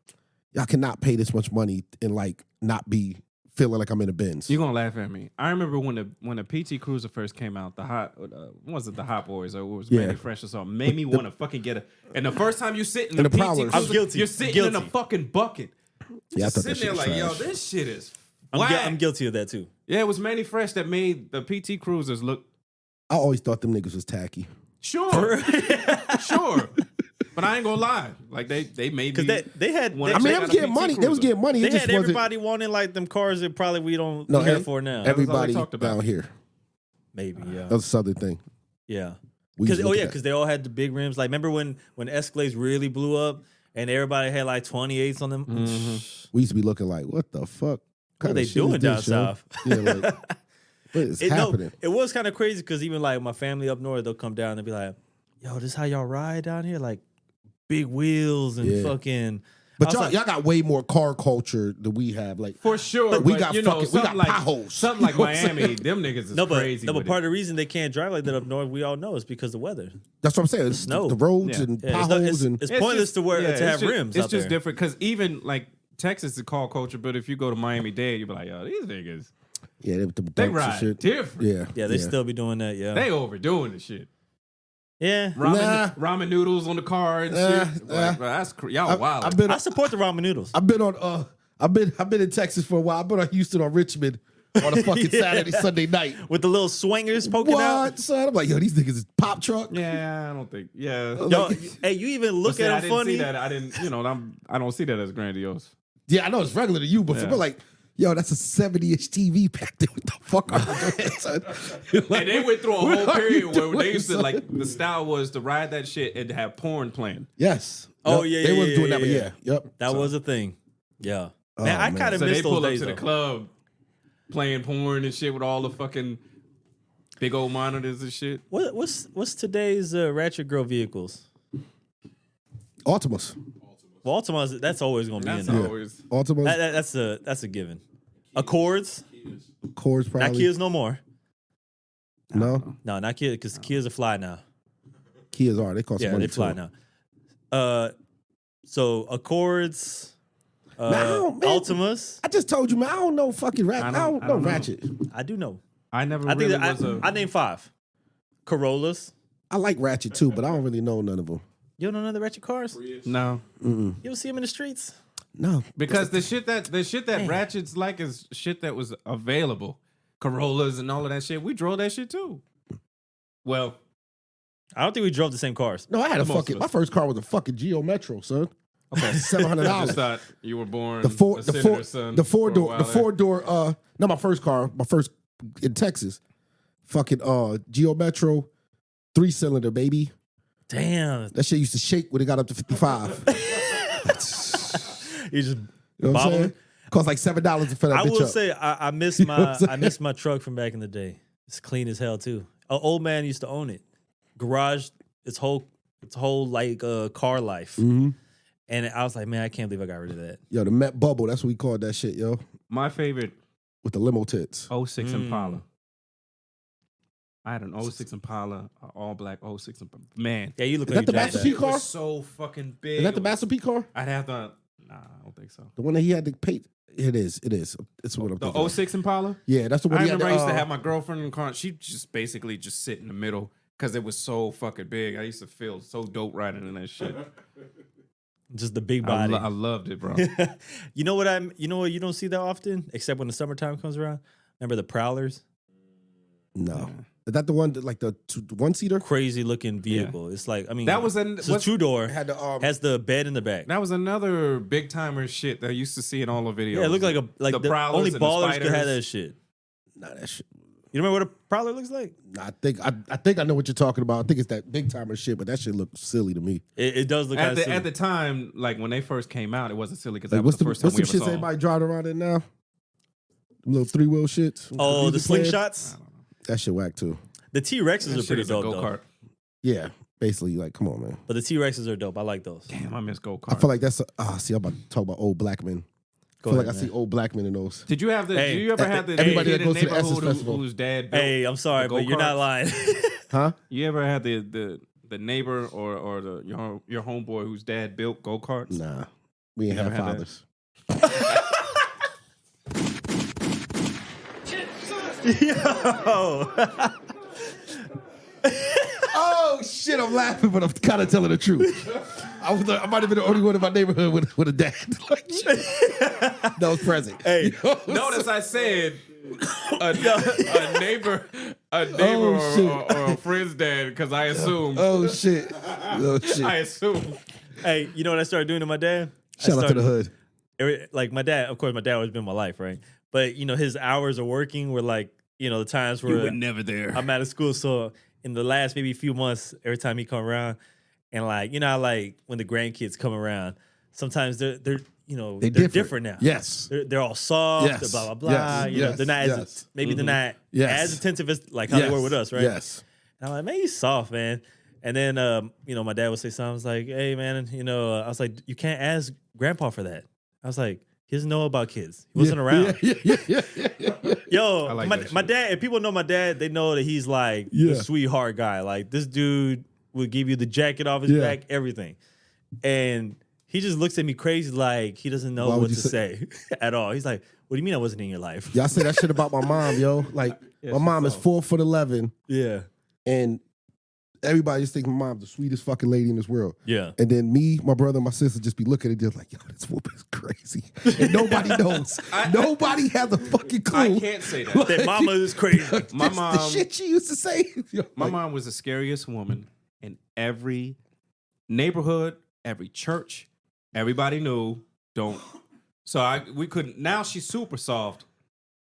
y'all cannot pay this much money and like not be feeling like I'm in a Benz. You're gonna laugh at me. I remember when the PT Cruiser first came out, the Hot was it the Hot Boys or it was Yeah. Manny Fresh or something, made me want to fucking get a. And the first time you sit in And the the PT Prowlers. Cruiser, I'm guilty. you're sitting Guilty. in a fucking bucket. Yeah, I Just thought that sitting shit there was like, trash. yo, this shit is. I'm whack. guilty of that too. Yeah, it was Manny Fresh that made the PT Cruisers look I always thought them niggas was tacky. sure, sure. But I ain't gonna lie, like they made me. Because they had. When They, I mean, check they out was a getting PT money. They was Cruiser. getting money. It they just had wasn't everybody wanting like them cars that probably we don't No, care every- for now. all they everybody talked about. down here. Maybe yeah. That's a southern thing. Yeah. We used Because to look at that. because they all had the big rims. Like remember when Escalades really blew up and everybody had like 28s on them. We used to be looking like, what the fuck? What are kind they of shit is doing down this, yo? south? Yeah, like, what is happening? It was kind of crazy because even like my family up north, they'll come down and be like, "Yo, this how y'all ride down here? Like big wheels and Yeah. fucking." But I was y'all got way more car culture than we have. Like, For sure, But we but got you know, fucking- we got something like potholes. something like You know what I'm Miami. saying? Them niggas is No, but crazy. no, but with part it. of the reason they can't drive like that up north, we all know, is because of the weather. that's what I'm saying. It's snow. the roads Yeah. and Yeah, potholes and it's pointless to wear to have it's just, rims. It's out just there. different because even like Texas is car culture, but if you go to Miami Dade, you be like, yo, these niggas yeah, they, with the they dunks and ride shit. different. Yeah, Yeah, they still be doing that. Yeah, They overdoing the shit. yeah. Ramen noodles on the car and shit. Like, bro, that's y'all wild. I've been I support the ramen noodles. I've been on I've been in Texas for a while. I've been on Houston or Richmond on a fucking Yeah. Saturday, Sunday night. With the little swingers poking What, out. son? I'm like, yo, these niggas is pop truck. yeah, I don't think. Yeah. Yo, hey, you even look See, I at them didn't funny. see that. I didn't. You know, I don't see that as grandiose. Yeah, I know it's regular to you, but for Yeah. me, like, Yo, that's a 70-inch TV back there. What the fuck are you doing, son? And they went through a What whole are period you where doing, they used to son? like the style was to ride that shit and have porn playing. Yes. Oh, Yep. yeah, They yeah, wasn't doing yeah, that, but yeah. yeah. Yep. That was a thing. Yeah. Oh, Man, I man. kind of So miss they those pull up days, to the though. club playing porn and shit with all the fucking big old monitors and shit. What's today's Ratchet Girl vehicles? Ultimas. Well, Altimas, that's always going to be That's in there. always. Ultimas. That's a given. Accords, Cores not probably. Kias no more. No. No, not Kia, because Kias are fly now. Kias are. They cost Yeah, money they fly too. now. So Accords, No, man. Altimas. I just told you, man. I don't know fucking Ratchet. I don't know Ratchet. I do know. I never I think really that was a. I named 5. Corollas. I like Ratchet too, but I don't really know none of them. You don't know none of the Ratchet cars? No, You don't see them in the streets? No. because the shit that Ratchet's like is shit that was available. Corollas and all of that shit. We drove that shit too. Well, I don't think we drove the same cars. No, I had a Most of fucking. us. My first car was a fucking Geo Metro, son. okay. $700. I just thought you were born the four, a the senator's four, son the for a while there. four door. Not my first car. My first in Texas. Fucking Geo Metro, 3-cylinder baby. Damn. That shit used to shake when it got up to 55. You just You know what I'm bobbling. saying? Cost like $7 to fill that I bitch will up. say I miss You know what my I'm saying? I miss my truck from back in the day. It's clean as hell too. An old man used to own it. Garage, its whole like car life. Mhm. And I was like, man, I can't believe I got rid of that. Yo, the Met Bubble. That's what we called that shit, yo. My favorite With the limo tits. 06 Impala. I had an 06 Impala, an all black 06 Impala. Man, Yeah, you look Is like that the you Master jacked P that. it car? was so fucking big. Is that the Master P car? I'd have to. Nah, I don't think so. The one that he had to pay. It is. It's what I'm The thinking. 06 Impala. Yeah, that's the one I he had remember I used to uh, have my girlfriend in the car. She just basically just sit in the middle because it was so fucking big. I used to feel so dope riding in that shit. Just the big I, body. I loved it, bro. You know what you don't see that often, except when the summertime comes around? Remember the Prowlers? No. Is that the one that, like the one-seater? Crazy looking vehicle. It's like, I mean, That was it's a two-door. It had the Has the bed in the back. That was another big timer shit that I used to see in all the videos. Yeah, it looked like the Prowlers only and the ballers could have Spiders. that shit. Nah, that shit. You remember what a Prowler looks like? Nah, I think I know what you're talking about. I think it's that big timer shit, but that shit looked silly to me. It does look At kind the, of at the time, like when they first came out, it wasn't silly because Like, that was the first time what's we the ever shits saw. everybody driving around in now? Them little 3-wheel shits. Oh, the Music players? slingshots. That shit whack too. The T-Rexes That are shit pretty is a dope though. go-kart. Yeah, basically, like, come on, man. But the T-Rexes are dope. I like those. Damn, I miss I go-kart. feel like that's see, I'm about to talk about old black men. Go I feel ahead, like I man. see old black men in those. Did you have the? Hey, do you ever have the everybody kid that in goes to the Essence neighborhood Festival. whose dad built? Hey, I'm sorry, the but you're not go-karts? lying. Huh? You ever had the neighbor or your homeboy whose dad built go-karts? Nah, we ain't You have never had fathers. Yo. Oh shit! I'm laughing, but I'm kind of telling the truth. I might have been the only one in my neighborhood with a dad that was present. Hey, You know what I'm Notice I said a neighbor, Oh, shit. or a friend's dad because I assumed. Oh shit! Oh shit! I assumed. hey, you know what I started doing to my dad? Shout out to the hood. Like my dad, of course, my dad always been my life, right? But you know, his hours of working were like, you know, the times where never there. I'm out of school. So in the last maybe few months, every time he come around, and like, you know, how, like when the grandkids come around, sometimes they're you know they're different now. Yes. They're all soft, Yes. they're blah blah blah. Yes. You know, Yes. they're not Yes. as maybe they're not Yes. as attentive as like how they were with us, right? Yes. And I'm like, man, you soft, man. And then, you know, my dad would say something. I was like, hey, man, you know, I was like, you can't ask grandpa for that. I was like, he doesn't know about kids. He wasn't around. Yeah. Yo, I like my that shit. dad, if people know my dad, they know that he's like Yeah. the sweetheart guy. Like, this dude would give you the jacket off his Yeah. back, everything. And he just looks at me crazy like he doesn't know Why would what you to say- say at all. He's like, what do you mean I wasn't in your life? Y'all say that shit about my mom, yo. Like my mom is 4'11", Yeah. and everybody just think my mom's the sweetest fucking lady in this world. Yeah. And then me, my brother, and my sister just be looking at it just like, yo, this woman is crazy. And nobody knows. Nobody has a fucking clue. I can't say that. That mama is crazy. My the mom- shit she used to say. Yo, My like, mom was the scariest woman in every neighborhood, every church. Everybody knew, don't So we couldn't. Now she's super soft,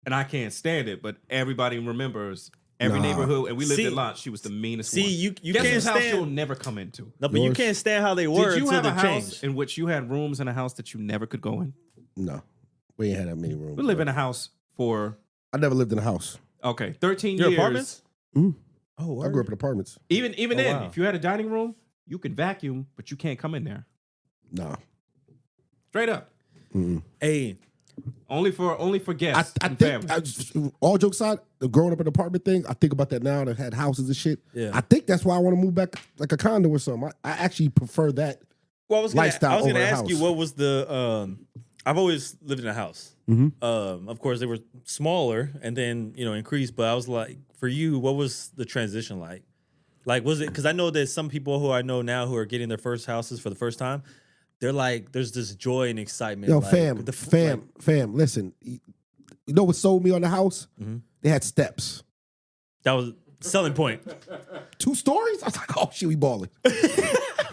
and I can't stand it. But everybody remembers every neighborhood, and we lived See- in lot. She was the meanest one. See, you Guess can't whose house you'll stand. never come into. No, but you Yours. can't stand how they were Did you until have a they house changed. in which you had rooms in a house that you never could go in? No, we ain't had that many rooms. We live in a house for I never lived in a house. 13 Your years. apartments? Mm. Oh, I grew up in apartments. Even Oh, then, wow. if you had a dining room, you could vacuum, but you can't come in there. Nah. Straight up. Hey, Only for guests I and think, family. all jokes aside, the growing up in an apartment thing, I think about that now that had houses and shit. Yeah. I think that's why I want to move back like a condo or something. I actually prefer that. well, I was gonna Lifestyle over a ask you house. what was the. I've always lived in a house. Of course, they were smaller and then increased. But I was like, for you, what was the transition like? Like, was it because I know there's some people who I know now who are getting their first houses for the first time. They're like, there's this joy and excitement. Yo, like, fam, listen. You know what sold me on the house? They had steps. That was selling point. 2 stories? I was like, oh shit, we balling.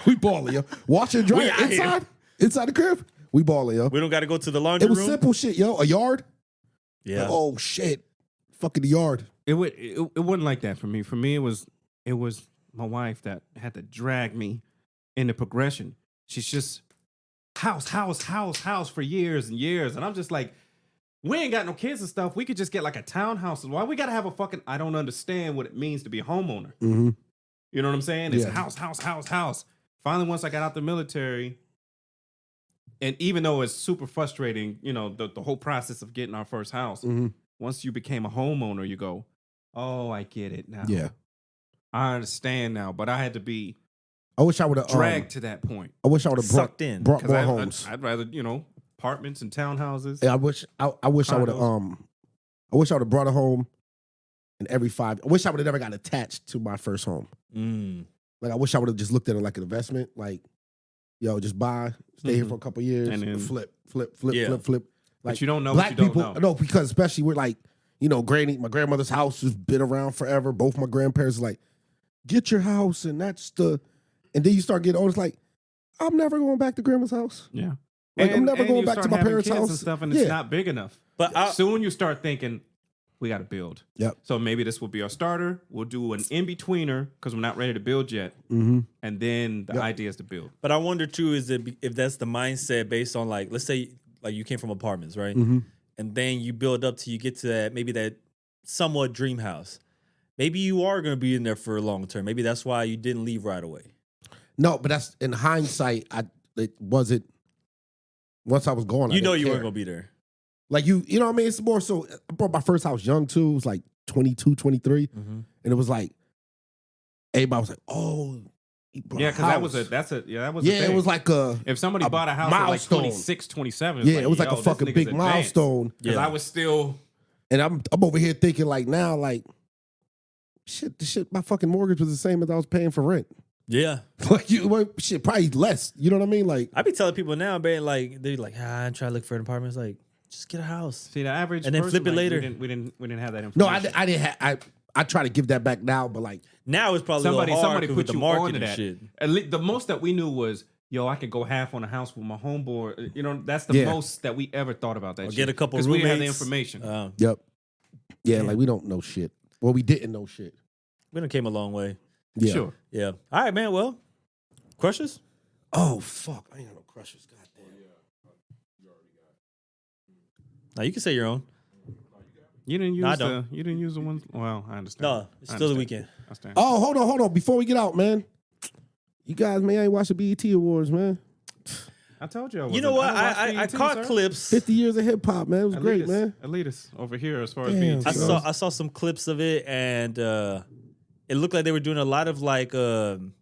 We balling, yo. Washer and dryer We out here. inside the crib. We balling, yo. We don't got to go to the laundry It was room. simple shit, yo. A yard. Yeah. Oh shit, fucking the yard. It wasn't like that for me. For me, it was my wife that had to drag me in the progression. She's just house for years and years, and I'm just like, we ain't got no kids and stuff. We could just get like a townhouse. Why we gotta have a fucking? I don't understand what it means to be a homeowner. Mm-hmm. You know what I'm saying? It's Yeah. house. Finally, once I got out the military, and even though it's super frustrating, the whole process of getting our first house. Mm-hmm. Once you became a homeowner, you go, oh, I get it now. Yeah. I understand now, but I had to be I wish I would have dragged to that point. I wish I would have Sucked in. brought 'Cause more homes. I'd rather, apartments and townhouses. Yeah, I wish I would have I wish I would have brought a home in every 5. I wish I would have never got attached to my first home. Like I wish I would have just looked at it like an investment. Like, yo, just buy, stay here for a couple years, And then- flip. Yeah. Like But you don't know black what you don't people. know. No, because especially we're like, my grandmother's house has been around forever. Both my grandparents are like, get your house, and and then you start getting old. It's like, I'm never going back to grandma's house. Yeah. Like, I'm never and going you back to start my having parents' kids house. and stuff, and Yeah. it's not big enough. But soon you start thinking, we got to build. Yep. So maybe this will be our starter. We'll do an in-betweener because we're not ready to build yet. Mm-hmm. And then the idea is to build. But I wonder too, is it if that's the mindset based on like, let's say like you came from apartments, right? Mm-hmm. And then you build up till you get to that somewhat dream house. Maybe you are going to be in there for a long term. Maybe that's why you didn't leave right away. No, but that's in hindsight. It wasn't. Once I was gone, I You know didn't you care. weren't going to be there. Like you know what I mean? It's more so. I bought my first house young too. It was like 22, 23, and it was like everybody was like, "Oh, he bought Yeah, a because that house." was a Yeah, thing. it was like a If somebody a bought a house at like milestone. 26, 27, it was like a fucking big milestone. Because I was still, And I'm over here thinking like now, like shit, my fucking mortgage was the same as I was paying for rent. Yeah. Like shit, probably less. You know what I mean? Like I be telling people now, man, like they're like, I'm trying to look for an apartment. It's like, just get a house. see the average And then person, flip it like, later. We didn't have that no, information. I didn't have. I try to give that back now, but like Now it's probably a little hard Somebody 'cause put with the you market onto and that. shit. At least the most that we knew was, yo, I could go half on a house with my homeboy. That's the Yeah. most that we ever thought about that. Or shit. get a couple because we roommates. didn't have the information. yep, yeah, like we don't know shit. Well, we didn't know shit. We done came a long way. Yeah. Sure. Yeah. All right, man. Well, questions? Oh fuck, I ain't got no crushes. Goddamn. Now you can say your own. You didn't use No, I don't. you didn't use the one. Well, I understand. No, it's I still the understand. weekend. I understand. Oh, hold on. Before we get out, man, you guys, man, I ain't watched the BET Awards, man. I told you. You know what? I watched caught BET, sir. clips. 50 years of hip hop, man. It was great, Elitist. man. Elitist over here as far as Damn, BET I goes. saw some clips of it, and it looked like they were doing a lot of like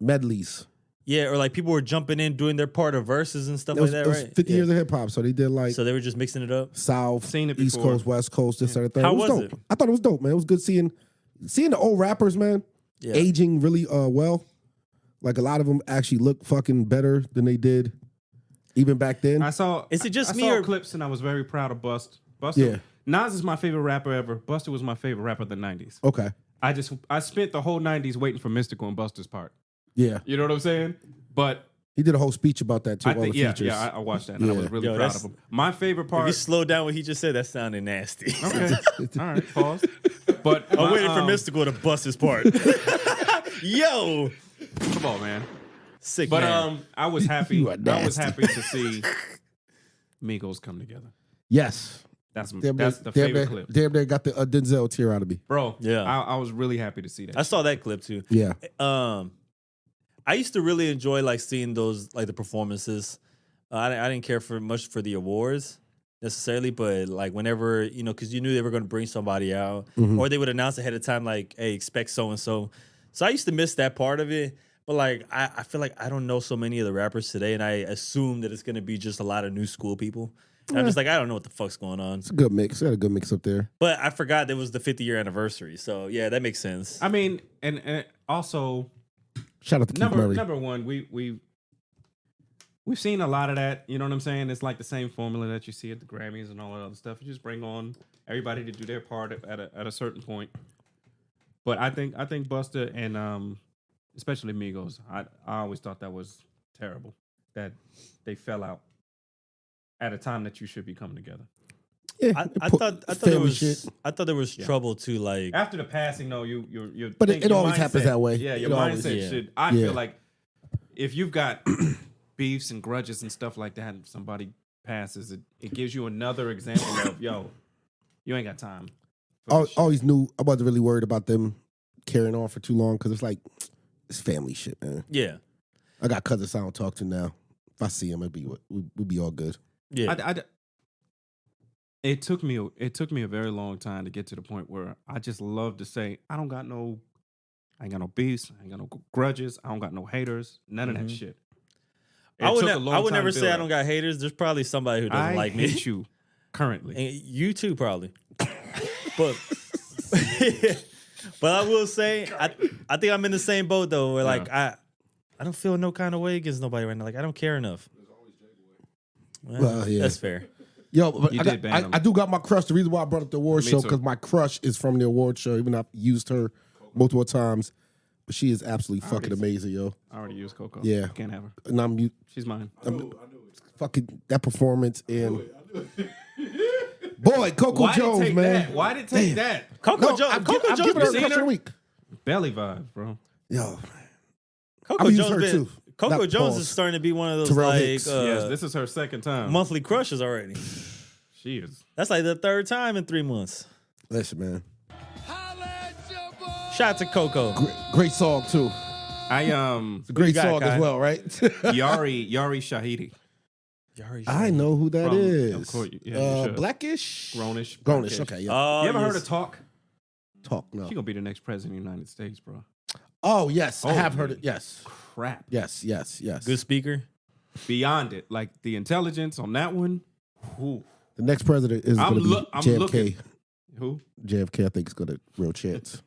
Medleys. yeah, or like people were jumping in doing their part of verses and stuff It was, like it that, was right? 50 Yeah. years of hip hop, so they did like So they were just mixing it up. South, Seen it East before. Coast, West Coast, this other thing. How it was was dope. it? I thought it was dope, man. It was good seeing the old rappers, man, Yeah. aging really well. Like a lot of them actually look fucking better than they did even back then. I saw. Is it just I me saw or- clips and I was very proud of Busta. Yeah. Nas is my favorite rapper ever. Busta was my favorite rapper of the 90s. Okay. I spent the whole 90s waiting for Mystical and Busta's part. Yeah. You know what I'm saying? But He did a whole speech about that too. I all think, the yeah, features. yeah, I watched that, and I Yeah. was really Yo, proud that's- of him. My favorite If part. you slow down what he just said, that sounded nasty. Okay, all right, pause. But I'm waiting for Mystical to bust his part. Yo, Come on, man. sick But man. I was happy. You are I was nasty. happy to see Migos come together. Yes. That's Damn the near- favorite clip, Damn near got the Denzel tear out of me. bro. Yeah. I was really happy to see that. I saw that clip too. Yeah. I used to really enjoy like seeing those like the performances. I didn't care for much for the awards necessarily, but like whenever because you knew they were going to bring somebody out, or they would announce ahead of time like, "Hey, expect so and so." So I used to miss that part of it. But like I feel like I don't know so many of the rappers today, and I assume that it's going to be just a lot of new school people. And I'm just like, I don't know what the fuck's going on. It's a good mix. They had a good mix up there. But I forgot there was the 50-year anniversary. So yeah, that makes sense. I mean, and also Shout out to Keith Murray. number one, we've seen a lot of that. You know what I'm saying? It's like the same formula that you see at the Grammys and all that other stuff. You just bring on everybody to do their part at a certain point. But I think Busta and especially Migos, I always thought that was terrible that they fell out at a time that you should be coming together. Yeah, I thought there family was shit. I thought there was trouble to like. After the passing, no, you're But think it your always happens mindset- that way. Yeah, your It always- mindset yeah. should. I Yeah. feel like if you've got beefs and grudges and stuff like that, and somebody passes, it gives you another example of you ain't got time. for this shit. Always knew I wasn't really worried about them carrying on for too long because it's like it's family shit, man. Yeah, I got cousins I don't talk to now. If I see them, we'd be all good. yeah. It took me a very long time to get to the point where I just love to say I ain't got no beefs, I ain't got no grudges, I don't got no haters, none of that shit. I would, took a long I would time never to say I build don't up. got haters. There's probably somebody who doesn't I like me. hate you currently. And you too, probably. But but I will say, I think I'm in the same boat though, where like I don't feel no kind of way against nobody right now. Like I don't care enough. Well, yeah. That's fair. Yo, but You I, did got, ban him. I do got my crush. The reason why I brought up the award Me show too. because my crush is from the award show. Even though I've used her multiple times, but she is absolutely fucking amazing, yo. I already used Coco. Yeah. Can't have her. And I'm She's mine. fucking that performance and boy, Coco Why did it Jones, take man. that? Why did it take that? Coco No, Jones. I'm Coco Jones. giving her seen crush of her? the week. Belly vibes, bro. Yo, Coco I'm Jones. her Been, too. Coco Not Jones pause. is starting to be one of those Terrell like Hicks. Yes, this is her second time. monthly crushes already. She is. That's like the third time in 3 months. listen, man. Shout out to Coco. Great song too. I Great you got, song Kai? as well, right? Yari Shahidi. I know who that From- is. of course, yeah, you should. Blackish, Grownish. Grownish. Blackish. Okay, yeah. Oh, You ever heard yes. her talk? Talk no. She gonna be the next president of the United States, bro. Oh yes, I have Holy heard it. Yes, Crap. yes. Good speaker? Beyond it, like the intelligence on that one. Whew. The next president is I'm going to be I'm JFK. looking. Who? JFK, I think, is got a real chance.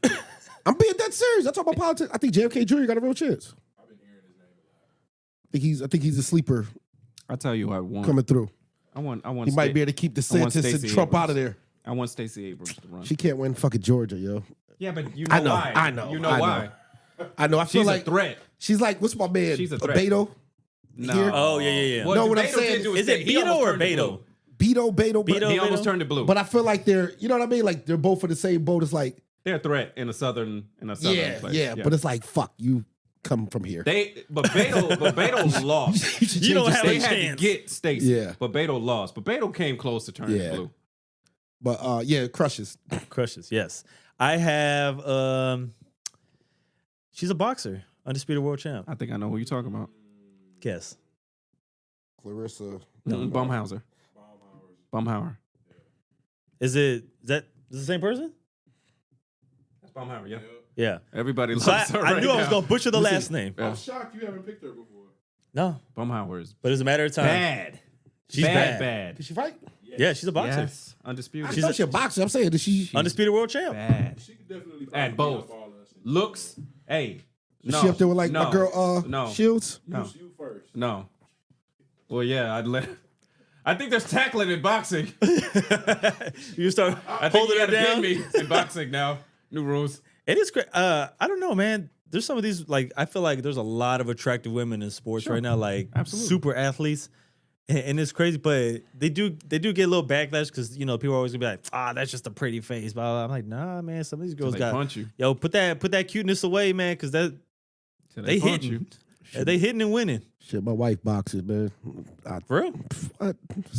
I'm being that serious. I talk about politics. I think JFK Jr. got a real chance. I've been hearing his name a lot. I think he's a sleeper I tell you, I want. coming through. I want. He might be able to keep the I want census and Stacey Trump Abrams. out of there. I want Stacey Abrams to run. She can't win fucking Georgia, yo. Yeah, but you know, I know, why. I know, You know I know. why. I know. I feel She's like a threat. she's like, what's my man? She's a threat. Beto. No. Here? Oh, yeah. What, No, what I'm Beto saying did do Is it he Beto almost or turned it Beto? blue. Beto. Beto. He almost Beto? turned it blue. But I feel like they're, you know what I mean? Like they're both in the same boat. It's like, They're a threat in a southern place. yeah. But it's like, fuck, you come from here. But Beto lost. You don't have They a had to chance. get Stacey. Yeah. But Beto lost. But Beto came close to turning Yeah. blue. But yeah, crushes. Crushes, yes. I have she's a boxer, undisputed world champ. I think I know who you're talking about. Guess. Clarissa. Bumhauser. Bumhauer. Is the same person? That's Bumhauer, yeah. Yeah. Everybody loves So her I right knew I was now. gonna butcher the last name. Yeah. I'm shocked you haven't picked her before. No. Bumhauer is But it's a matter of time. bad. She's bad. Did she fight? Yeah, she's a boxer. Yes. Undisputed. She's a boxer. I'm saying, did she? Undisputed world champ. bad. She could definitely At probably both. beat up all us. Looks. Hey. Is No. she up there with like no, my girl no. Shields? No. You first. No. Well, yeah, I think there's tackling in boxing. You start I think holding you her gotta pin down. me in boxing now. New rules. It is great. I don't know, man. there's some of these, like, I feel like there's a lot of attractive women in sports right now, like super athletes. And it's crazy, but they do get a little backlash because, you know, people are always gonna be like, that's just a pretty face. Blah, blah. I'm like, nah, man, some of these girls got punch you. Yo, put that cuteness away, man, because they punch hitting. They hitting and winning. Shit, my wife boxes, man. For real? What?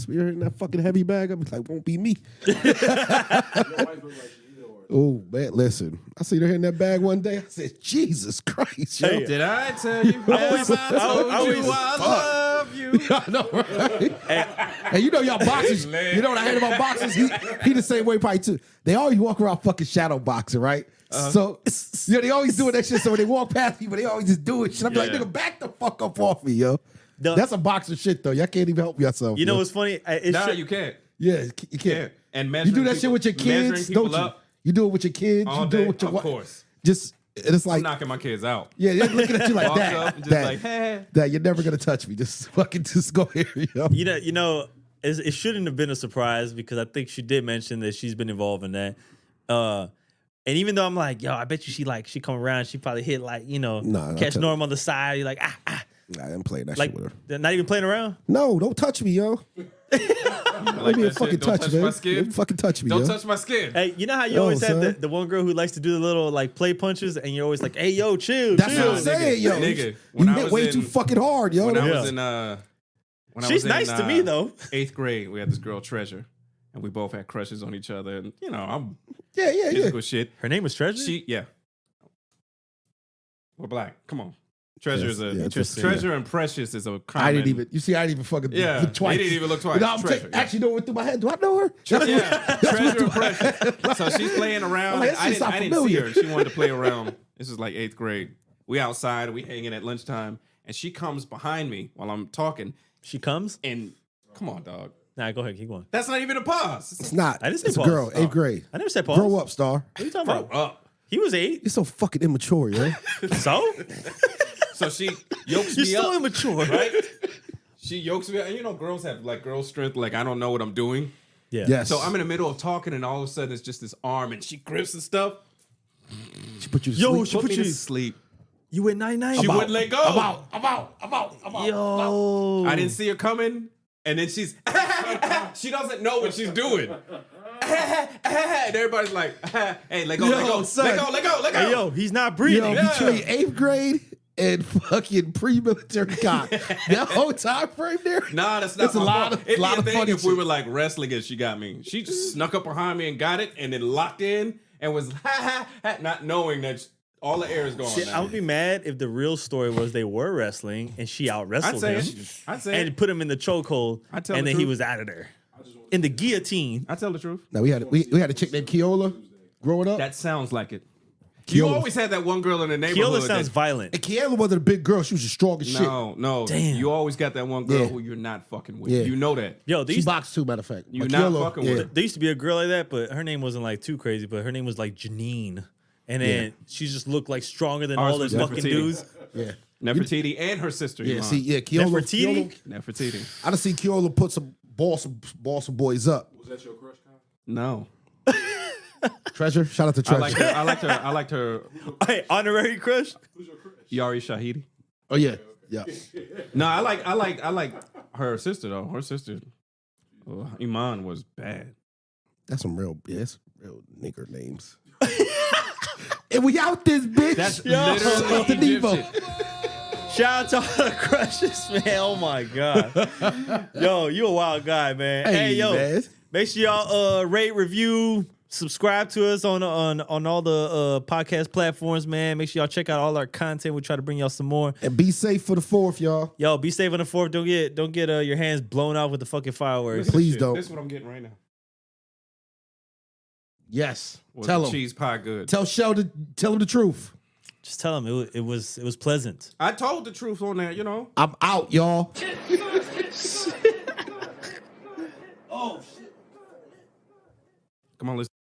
You're in that fucking heavy bag. I'm like, won't be me. Your wife look like she yours. Oh, man, listen. I seen her in that bag one day. I said, Jesus Christ, yo. Hey, Did I tell you? I love you. I know, right? And you know y'all boxers. You know what I hate about boxers? He the same way probably too. They always walk around fucking shadow boxing, right? So you know they always doing that shit. So when they walk past people, they always just do it. Shit. I'm like, nigga, back the fuck up off me, yo. No. That's a boxer shit though. Y'all can't even help yourself. You know yo. what's funny? You can't. Yeah, you can't. And You do that shit with your kids, don't you? Up You do it with your kids. all You do day, it with your of wife. course. Just it's I'm like knocking my kids out. yeah, they're looking at you like Walk that. up and just that, like, hey. that you're never gonna touch me. Just fucking just go here, yo. You know, it shouldn't have been a surprise because I think she did mention that she's been involved in that. And even though I'm like, yo, I bet you she come around, she probably hit like, you know, catch Norm on the side. You're like, ah. Nah, I didn't play that Like, shit with her. they're not even playing around? No, don't touch me, yo. Let me that fucking shit. Don't touch, touch man. my skin. Don't fucking touch me, Don't yo. touch my skin. Hey, you know how you Yo, always have son. the one girl who likes to do the little like play punches and you're always like, hey, yo, chill, That's chill. what I'm saying, yo. nigga, You when I hit was way in- too fucking hard, yo. When I Yeah. was in when I She's was in, nice to me, though. 8th grade, we had this girl Treasure, and we both had crushes on each other. And you know, I'm Yeah. physical shit. Her name was Treasure? We're black. Come on, Treasure Yes, is a yeah, interesting. Treasure and Precious is a common. I didn't even. You see, I didn't even fucking look twice. he didn't even look twice. You know, Treasure, yeah. actually, know what went through my head? Do I know her? Yeah, Treasure and Precious. So she's playing around. I'm like, that I shit didn't sound see familiar. her. She wanted to play around. This is like 8th grade. We outside. We hanging at lunchtime, and she comes behind me while I'm talking. She comes? And come on, dog. Nah, go ahead, keep going. That's not even a pause. It's not. I didn't say It's a pause. girl, 8th grade. I never said pause. Grow up, Star. What are you talking Grow about? up. He was 8. You're so fucking immature, yo. So? So she yokes You're me so up, immature. right? She yokes me up. And you know, girls have like girl strength. Like, I don't know what I'm doing. Yeah. Yes. So I'm in the middle of talking, and all of a sudden it's just this arm, and she grips and stuff. She put you to Yo, sleep. she Put put me you. to sleep. You went 9-9. She wouldn't let go. I'm out. Yo. I didn't see her coming, and then she's she doesn't know what she's doing. And everybody's like, hey, let go, Yo, let go, son. let go. Hey, yo, he's not Yo, breathing. Yeah. between 8th grade and fucking pre-military cop, that whole time frame there. Nah, that's not It's a my lot fault. of- It'd be lot a of thing funny if we shit. were like wrestling and she got me. She just snuck up behind me and got it, and then locked in and was not knowing that all the air is gone. Shit, I would be mad if the real story was they were wrestling and she out I'd wrestled say him it. I'd say and it. put him in the chokehold, I tell and the then he truth. was out of there in the guillotine. I tell the truth. Now we had a chick named Keola growing up. That sounds like it. You Keola. always had that one girl in the neighborhood. Keola sounds that, violent. And Keola wasn't a big girl. She was just strong as shit. no. Damn. You always got that one girl Yeah. who you're not fucking with. Yeah. You know that. Yo, they She used, boxed too, matter of fact. You But not Keola, fucking with it. there used to be a girl like that, but her name wasn't like too crazy, but her name was like Janine. And then she just looked like stronger than Ours all was those fucking Nefertiti. dudes. Yeah. Nefertiti and her sister. Yeah, Iman. see, yeah, Keola. Nefertiti? Nefertiti. I done seen Keola put some boss some boys up. Was that your crush, Kyle? No. Treasure, shout out to I Treasure. liked her. Hey, honorary crush? Who's your crush? Yari Shahidi. Oh yeah, yeah. No, I like her sister though. Her sister, Iman, was bad. That's some real nigger names. And we out this bitch. That's Yo. literally Out the Devo. Egyptian. Shout out to all the crushes, man. Oh my God. Yo, you a wild guy, man. Hey, yo, man. make sure y'all rate, review, subscribe to us on all the podcast platforms, man. Make sure y'all check out all our content. We try to bring y'all some more. And be safe for the 4th, y'all. Yo, be safe on the 4th. Don't get your hands blown off with the fucking fireworks. Please Shit, don't. This is what I'm getting right now. Yes. Was Tell the him. cheese pie good? Tell Sheldon. Tell him the truth. Just tell them it was pleasant. I told the truth on that. You know. I'm out, y'all. Come on, let's.